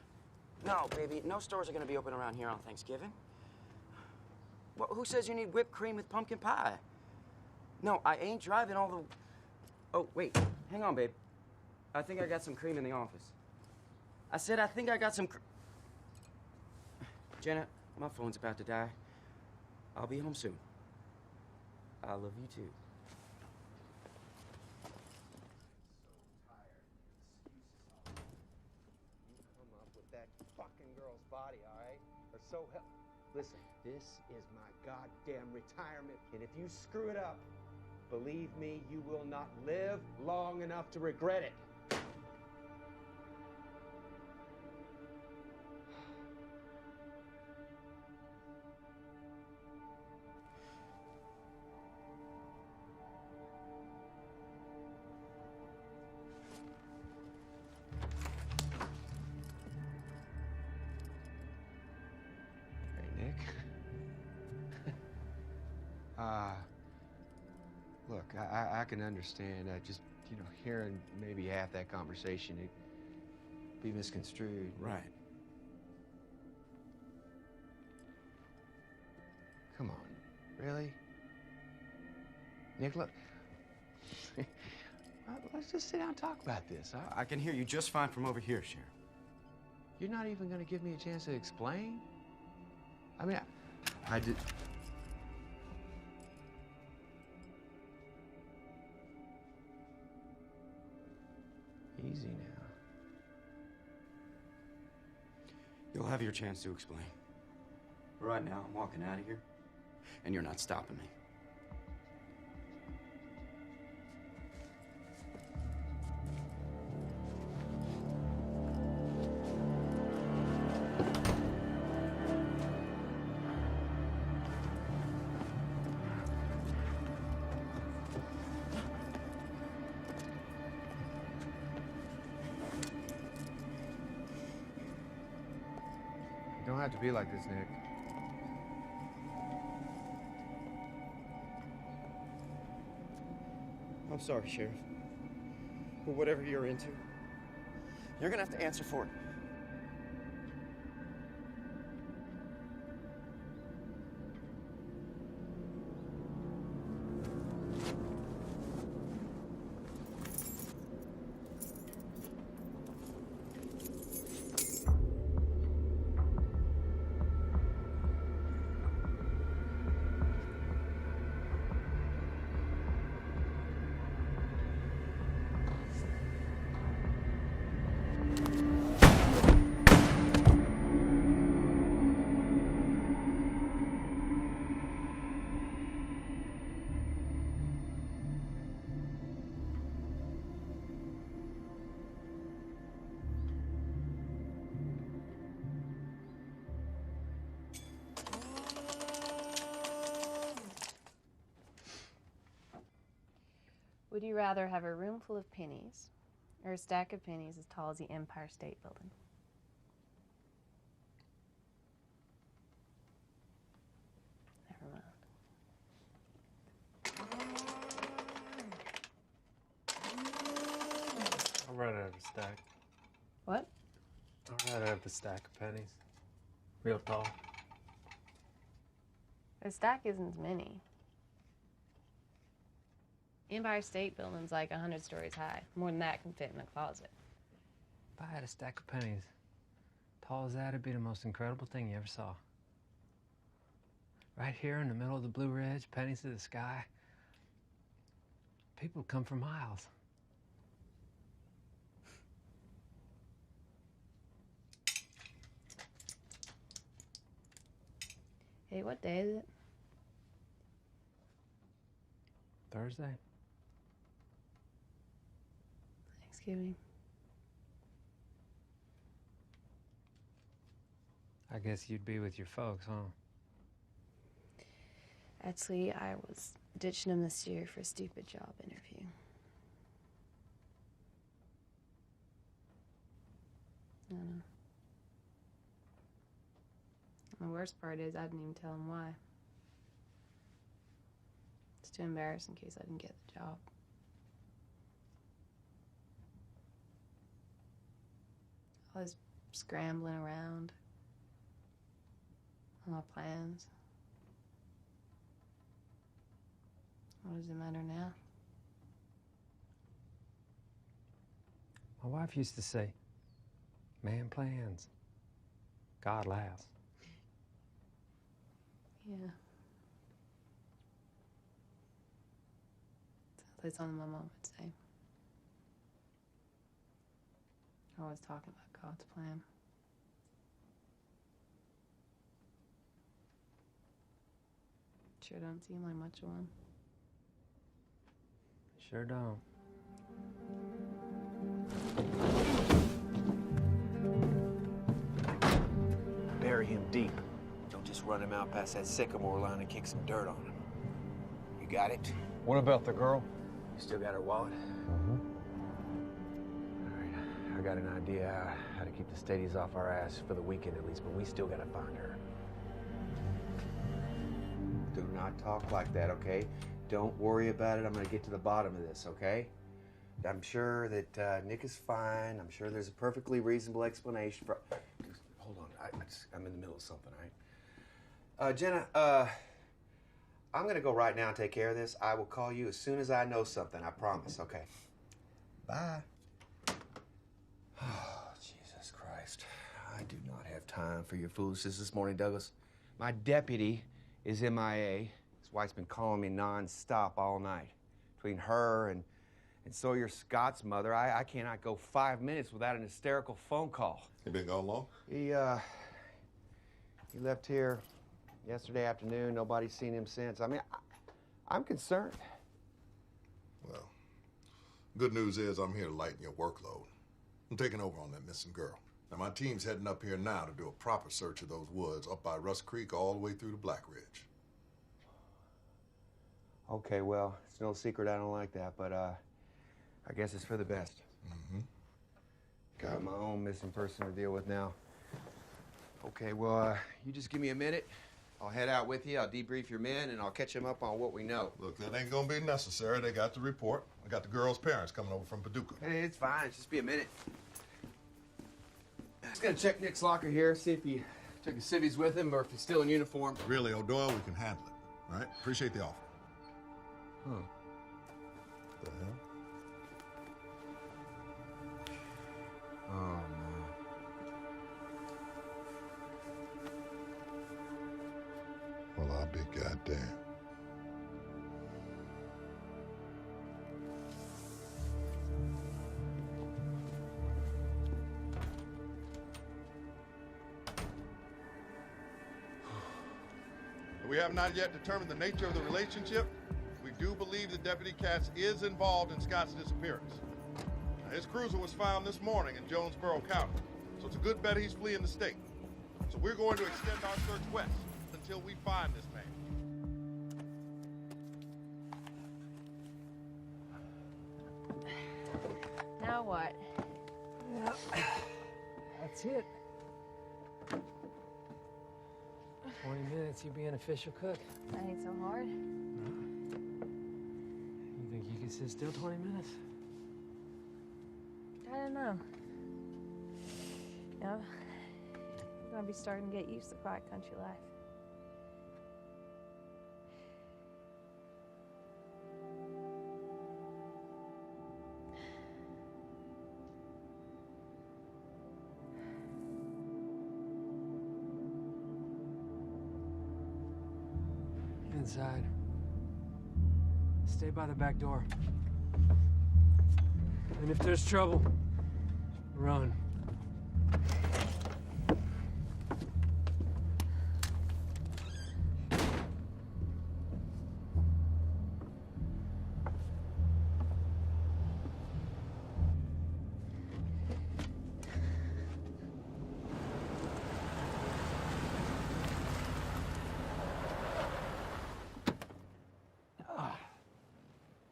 No, baby, no stores are gonna be open around here on Thanksgiving. Well, who says you need whipped cream with pumpkin pie? No, I ain't driving all the... Oh, wait, hang on, babe. I think I got some cream in the office. I said I think I got some Janet, my phone's about to die. I'll be home soon. I love you too. Come up with that fucking girl's body, all right? Or so hell. Listen, this is my goddamn retirement, and if you screw it up, believe me, you will not live long enough to regret it. Look, I can understand. Just, you know, hearing maybe half that conversation, it'd be misconstrued. Right. Come on, really? Nick, look. Let's just sit down and talk about this. I can hear you just fine from over here, Sheriff. You're not even going to give me a chance to explain? I mean, I did... Easy now. You'll have your chance to explain. Right now, I'm walking out of here, and you're not stopping me. You don't have to be like this, Nick. I'm sorry, Sheriff. But whatever you're into, you're gonna have to answer for it. Would you rather have a room full of pennies or a stack of pennies as tall as the Empire State Building? Never mind. I'd rather have a stack. What? I'd rather have a stack of pennies. Real tall. A stack isn't as many. Empire State Building's like 100 stories high. More than that can fit in a closet. If I had a stack of pennies, tall as that, it'd be the most incredible thing you ever saw. Right here in the middle of the Blue Ridge, pennies to the sky. People would come for miles. Hey, what day is it? Thursday? Thanksgiving. I guess you'd be with your folks, huh? Actually, I was ditching them this year for a stupid job interview. I don't know. The worst part is I didn't even tell him why. It's too embarrassing in case I didn't get the job. I was scrambling around on my plans. What does it matter now? My wife used to say, man plans, God laughs. Yeah. Sounds like something my mom would say. Always talking about God's plan. Sure don't seem like much of one. Sure don't. Bury him deep. Don't just run him out past that sycamore line and kick some dirt on him. You got it? What about the girl? You still got her wallet? Mm-hmm. All right, I got an idea how to keep the Stadies off our ass for the weekend at least, but we still gotta find her. Do not talk like that, okay? Don't worry about it. I'm gonna get to the bottom of this, okay? I'm sure that Nick is fine. I'm sure there's a perfectly reasonable explanation for... Hold on, I'm in the middle of something, all right? Jenna, I'm gonna go right now and take care of this. I will call you as soon as I know something, I promise, okay? Bye. Oh, Jesus Christ. I do not have time for your foolishness this morning, Douglas. My deputy is MIA. His wife's been calling me non-stop all night. Between her and Sawyer Scott's mother, I cannot go 5 minutes without an hysterical phone call. He been gone long? He left here yesterday afternoon. Nobody's seen him since. I mean, I'm concerned. Well, good news is I'm here to lighten your workload. I'm taking over on that missing girl. Now, my team's heading up here now to do a proper search of those woods up by Rust Creek all the way through to Black Ridge. Okay, well, it's no secret I don't like that, but I guess it's for the best. Mm-hmm. Got my own missing person to deal with now. Okay, well, you just give me a minute. I'll head out with you. I'll debrief your men, and I'll catch them up on what we know. Look, that ain't gonna be necessary. They got the report. I got the girl's parents coming over from Paducah. Hey, it's fine. Just be a minute. Just gonna check Nick's locker here, see if he took his civvies with him or if he's still in uniform. Really, O'Doyle, we can handle it. All right? Appreciate the offer. Huh. The hell? Oh, man. Well, I'll be goddamn. We have not yet determined the nature of the relationship. We do believe that Deputy Katz is involved in Scott's disappearance. Now, his cruiser was found this morning in Jonesboro County, so it's a good bet he's fleeing the state. So we're going to extend our search west until we find this man. Now what? Yeah, that's it. 20 minutes, you'll be an official cook. That ain't so hard. You think you can sit still 20 minutes? I don't know. You know, I'm gonna be starting to get used to quiet country life. Inside. Stay by the back door. And if there's trouble, run.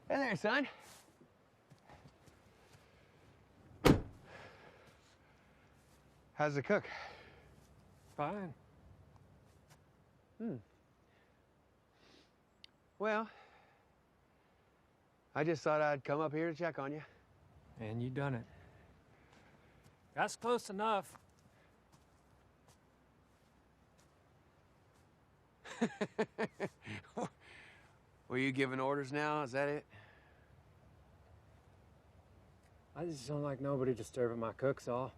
Hey there, son. How's the cook? Fine. Well, I just thought I'd come up here to check on you. And you done it. That's close enough. Were you giving orders now? Is that it? I just don't like nobody disturbing my cook's all.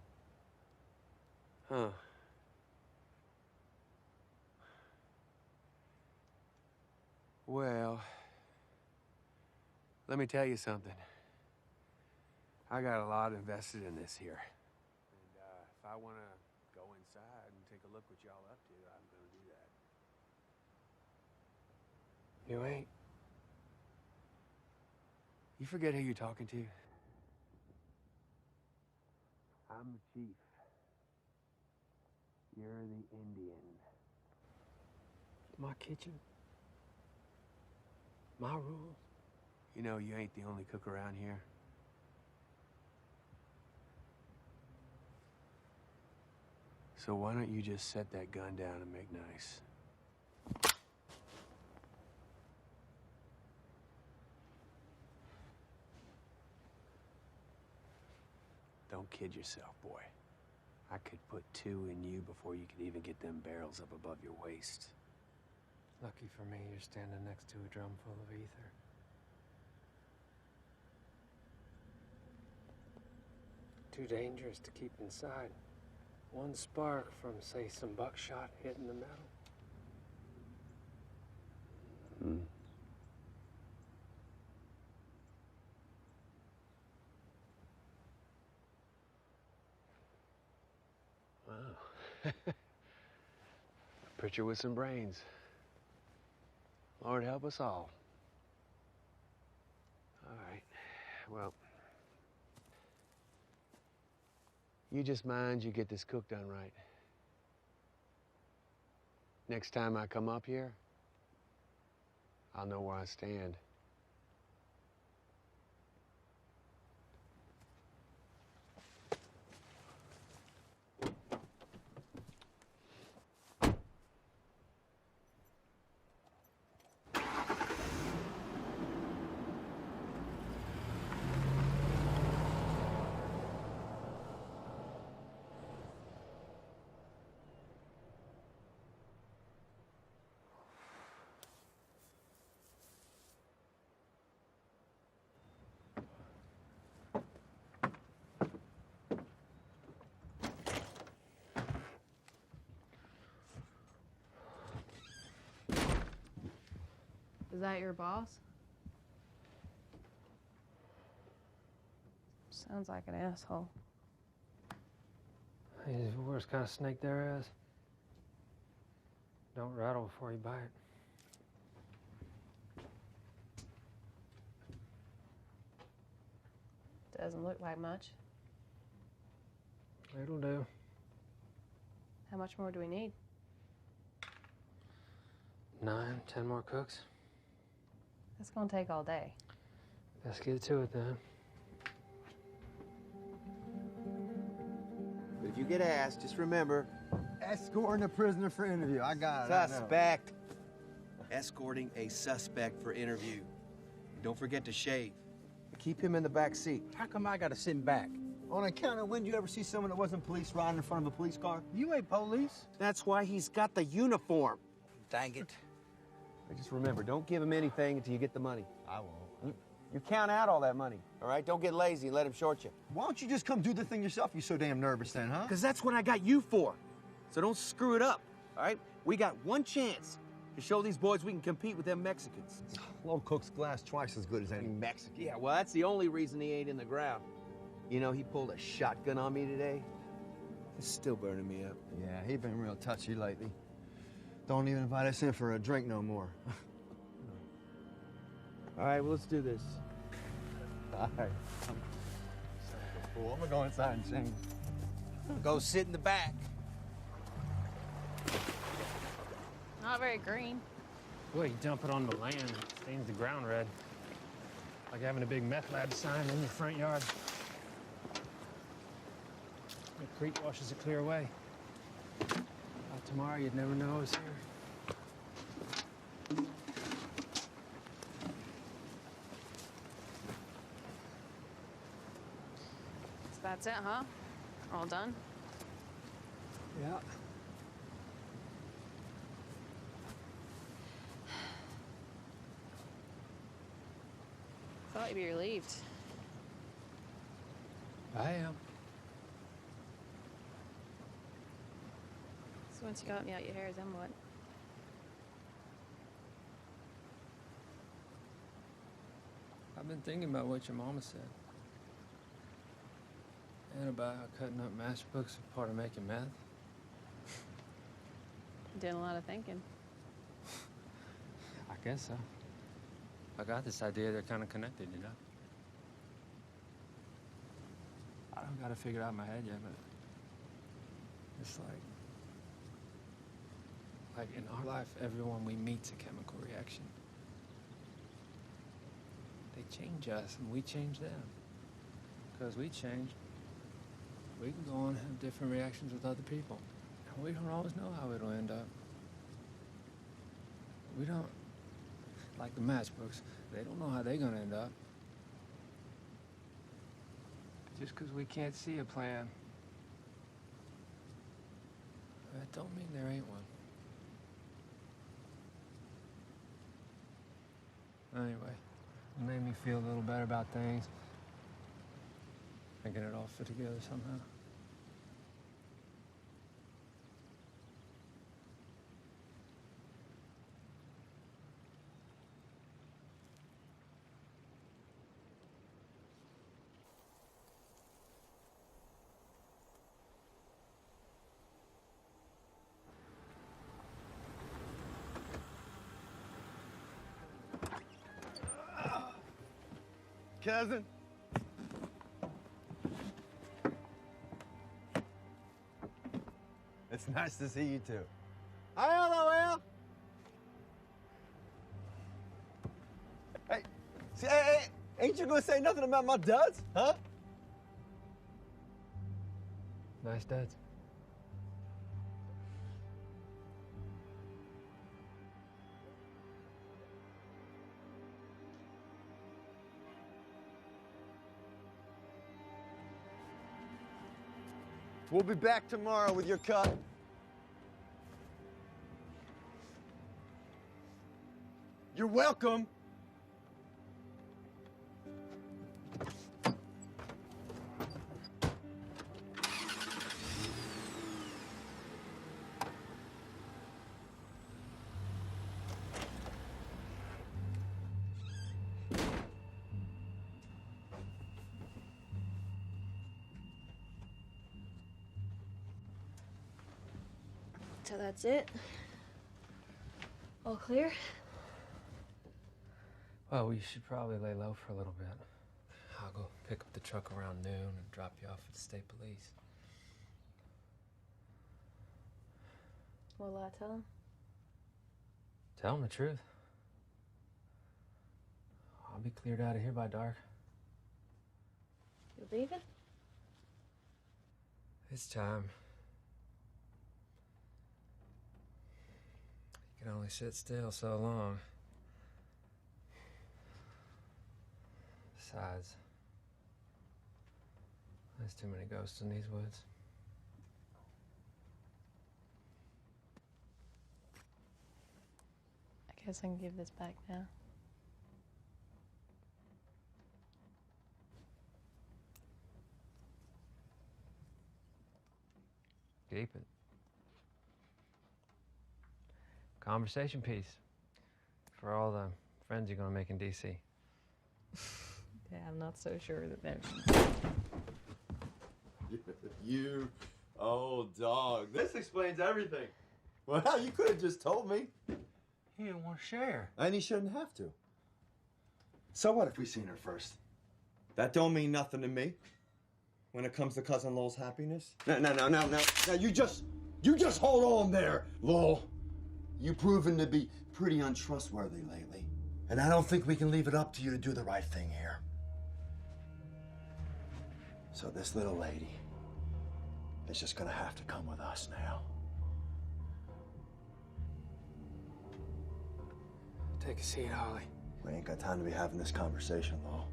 Huh. Well, let me tell you something. I got a lot invested in this here. And if I want to go inside and take a look what y'all up to, I'm going to do that. You ain't. You forget who you're talking to? I'm the chief. You're the Indian. My kitchen. My rules. You know, you ain't the only cook around here. So why don't you just set that gun down and make nice? Don't kid yourself, boy. I could put 2 in you before you could even get them barrels up above your waist. Lucky for me, you're standing next to a drum full of ether. Too dangerous to keep inside. One spark from, say, some buckshot hitting the metal. Wow. A preacher with some brains. Lord help us all. All right. Well, you just mind you get this cook done right. Next time I come up here, I'll know where I stand. Is that your boss? Sounds like an asshole. He's the worst kind of snake there is. Don't rattle before you bite. Doesn't look like much. It'll do. How much more do we need? 9, 10 more cooks. That's gonna take all day. Let's get to it then. if you get asked, just remember... Escorting a prisoner for interview. I got it. Suspect. Escorting a suspect for interview. And don't forget to shave. Keep him in the back seat. How come I gotta sit back? On account of when did you ever see someone that wasn't police riding in front of a police car? You ain't police. That's why he's got the uniform. Dang it. But just remember, don't give him anything until you get the money. I won't. You count out all that money, all right? Don't get lazy and let him short you. Why don't you just come do the thing yourself? You're so damn nervous then, huh? Because that's what I got you for. So don't screw it up, all right? We got one chance to show these boys we can compete with them Mexicans. Low Cook's glass twice as good as any Mexican. Yeah, well, that's the only reason he ain't in the ground. You know, he pulled a shotgun on me today. It's still burning me up. Yeah, he been real touchy lately. Don't even invite us in for a drink no more. All right, well, let's do this. All right. Cool. I'm gonna go inside and change. Go sit in the back. Not very green. Well, you dump it on the land, it stains the ground red. Like having a big meth lab sign in your front yard. The creek washes it clear away. Tomorrow, you'd never know I was here. So that's it, huh? All done? Yeah. Thought you'd be relieved. I am. So once you got me out your hair, then what? I've been thinking about what your mama said. And about how cutting up matchbooks is part of making meth. Did a lot of thinking. I guess so. I got this idea they're kind of connected, you know? I don't got it figured out in my head yet, but it's like in our life, everyone we meet's a chemical reaction. They change us and we change them. Because we change, we can go on and have different reactions with other people. And we don't always know how it'll end up. We don't, like the matchbooks, they don't know how they're gonna end up. Just because we can't see a plan, that don't mean there ain't one. Anyway, it made me feel a little better about things. Thinking it all fit together somehow. Cousin. It's nice to see you too. Hello. Hey, see, hey, ain't you gonna say nothing about my duds, huh? Nice duds. We'll be back tomorrow with your cut. You're welcome. So that's it? All clear? Well, we should probably lay low for a little bit. I'll go pick up the truck around noon and drop you off at the state police. What'll I tell him? Tell them the truth. I'll be cleared out of here by dark. You leaving? It's time. You can only sit still so long. Besides, there's too many ghosts in these woods. I guess I can give this back now. Keep it. Conversation piece for all the friends you're gonna make in DC. Yeah, I'm not so sure that they're... You old dog. This explains everything. Well, you could have just told me. He didn't want to share. And he shouldn't have to. So what if we seen her first? That don't mean nothing to me. When it comes to Cousin Lowell's happiness. No, you just hold on there, Lowell. You've proven to be pretty untrustworthy lately. And I don't think we can leave it up to you to do the right thing here. So this little lady is just gonna have to come with us now. Take a seat, Holly. We ain't got time to be having this conversation, Lowell.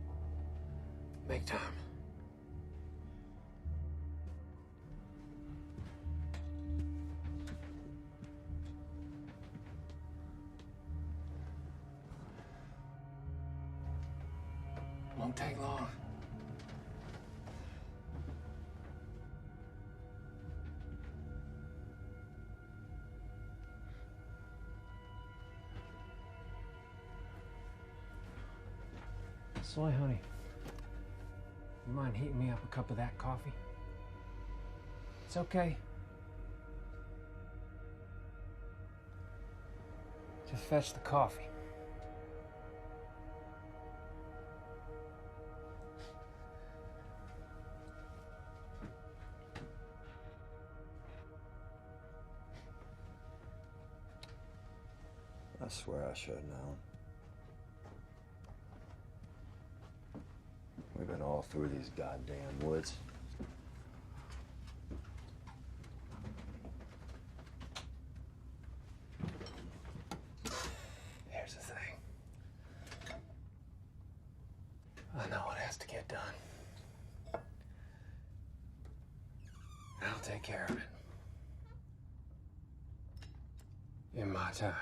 Make time. Won't take long. Soy, honey, you mind heating me up a cup of that coffee? It's okay. Just fetch the coffee. I swear I should have known. We've been all through these goddamn woods. Here's the thing. I know what has to get done. I'll take care of it. In my time.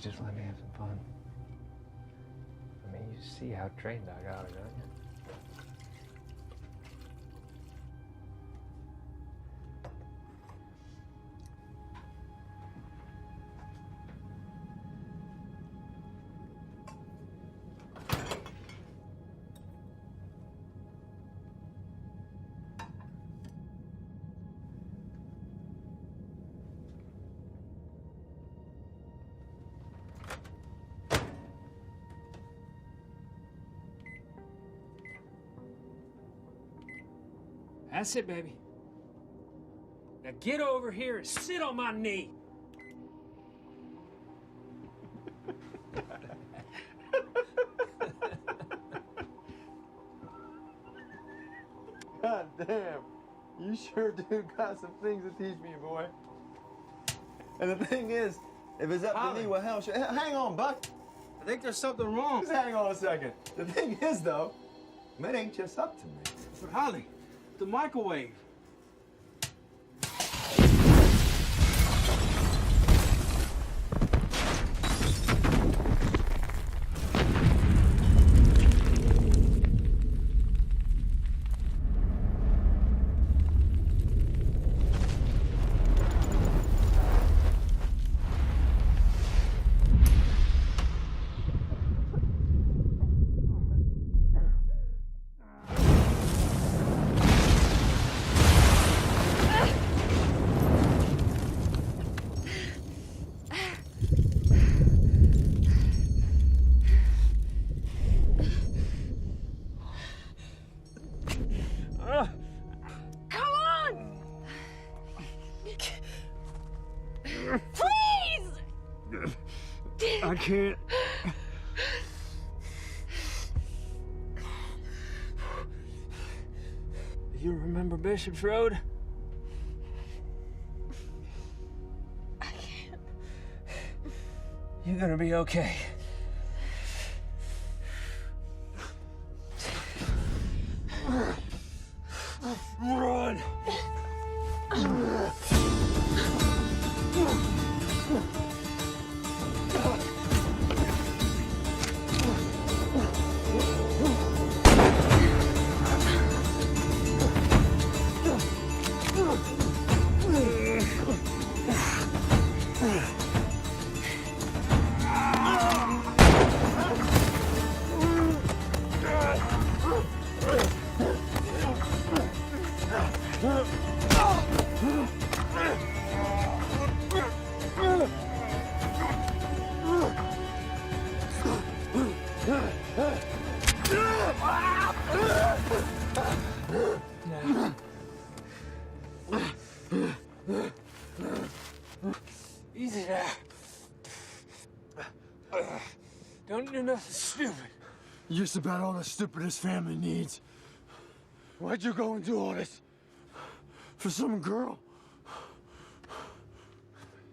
Just let me have some fun. I mean, you see how trained I got her, don't you? That's it, baby. Now get over here and sit on my knee. God damn. You sure do got some things to teach me, boy. And the thing is, if it's up to me, well, hell, hang on, Buck. I think there's something wrong. Just hang on a second. The thing is, though, it ain't just up to me. But Holly, the microwave. I can't. You remember Bishop's Road? I can't. You're gonna be okay. Run! Easy now. Don't do nothing stupid. You're just about all the stupid this family needs. Why'd you go and do all this? For some girl?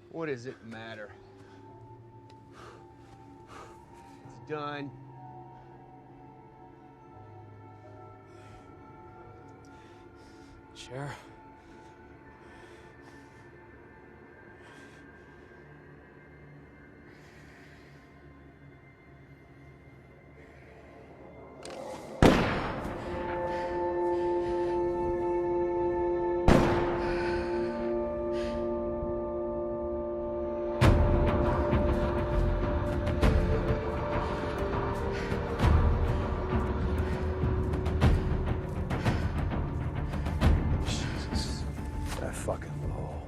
What does it matter? It's done. Sure. That fucking bull.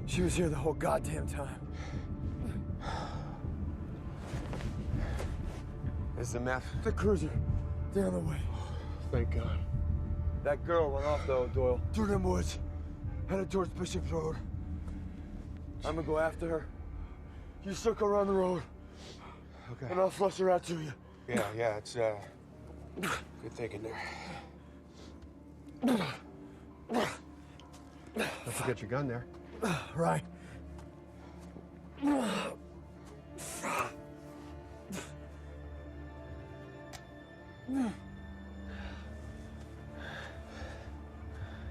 She was here the whole goddamn time. Is the meth? The cruiser. They're on the way. Thank God. That girl went off though, Doyle. Through them woods. Headed towards Bishop's Road. I'm gonna go after her. You circle around the road. Okay. And I'll flush her out to you. Yeah, it's good thinking there. Don't forget your gun there. Right.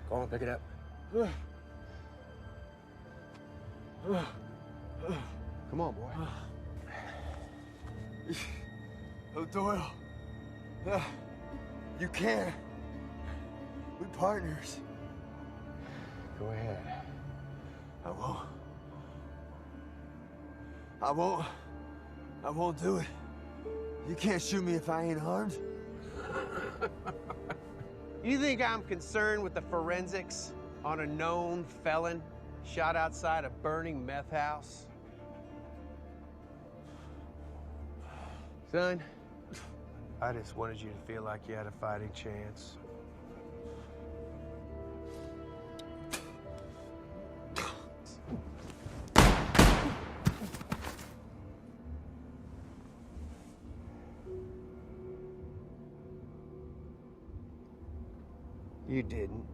Go on, pick it up. Come on, boy. Oh, Doyle. You can. We partners. Go ahead. I won't. I won't. I won't do it. You can't shoot me if I ain't armed. You think I'm concerned with the forensics on a known felon shot outside a burning meth house? Son, I just wanted you to feel like you had a fighting chance. You didn't.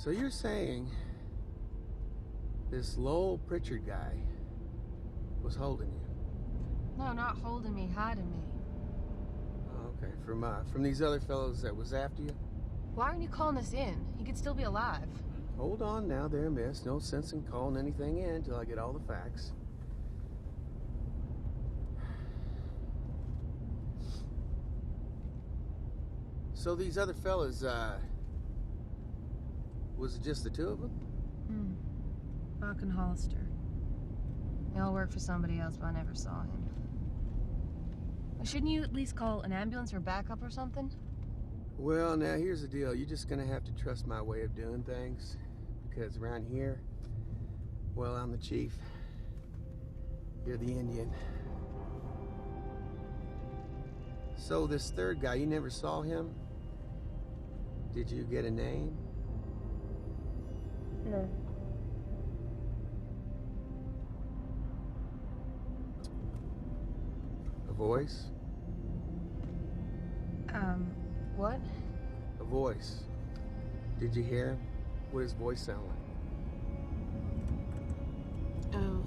So you're saying this Lowell Pritchard guy was holding you? No, not holding me, hiding me. Okay, from these other fellows that was after you? Why aren't you calling us in? He could still be alive. Hold on now there, miss. No sense in calling anything in until I get all the facts. So these other fellas, was it just the two of them? Buck and Hollister. They all work for somebody else, but I never saw him. Shouldn't you at least call an ambulance or backup or something? Well, now here's the deal. You're just gonna have to trust my way of doing things. Because around here, well, I'm the chief. You're the Indian. So this third guy, you never saw him? Did you get a name? No. A voice? What? A voice. Did you hear him? What does his voice sound like? Oh.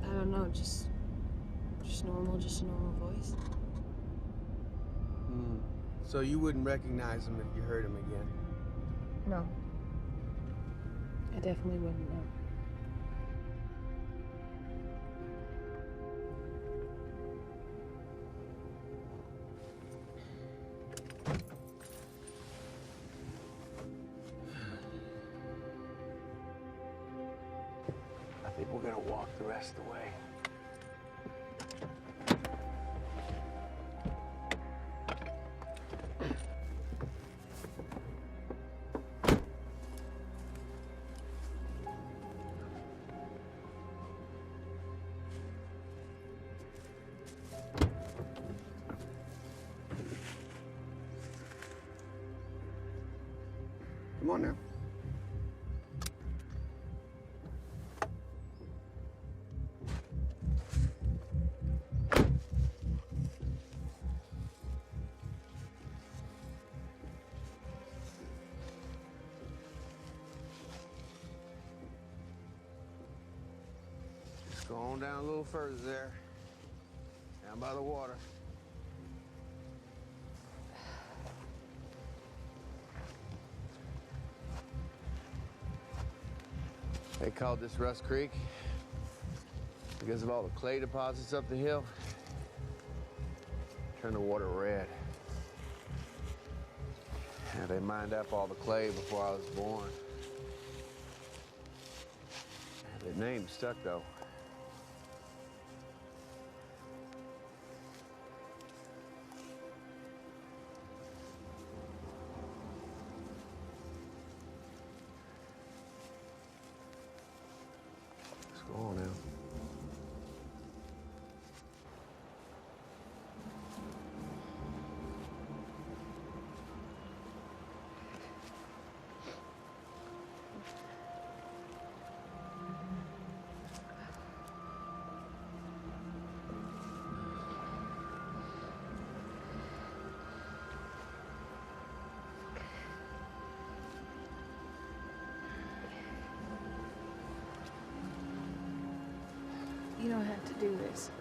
I don't know, just a normal voice. So you wouldn't recognize him if you heard him again? No. I definitely wouldn't know. I think we're gonna walk the rest of the way. Come on now. Just go on down a little further there. Down by the water. They called this Rust Creek because of all the clay deposits up the hill. Turned the water red. Yeah, they mined up all the clay before I was born. The name stuck though. Go on now. You don't have to do this.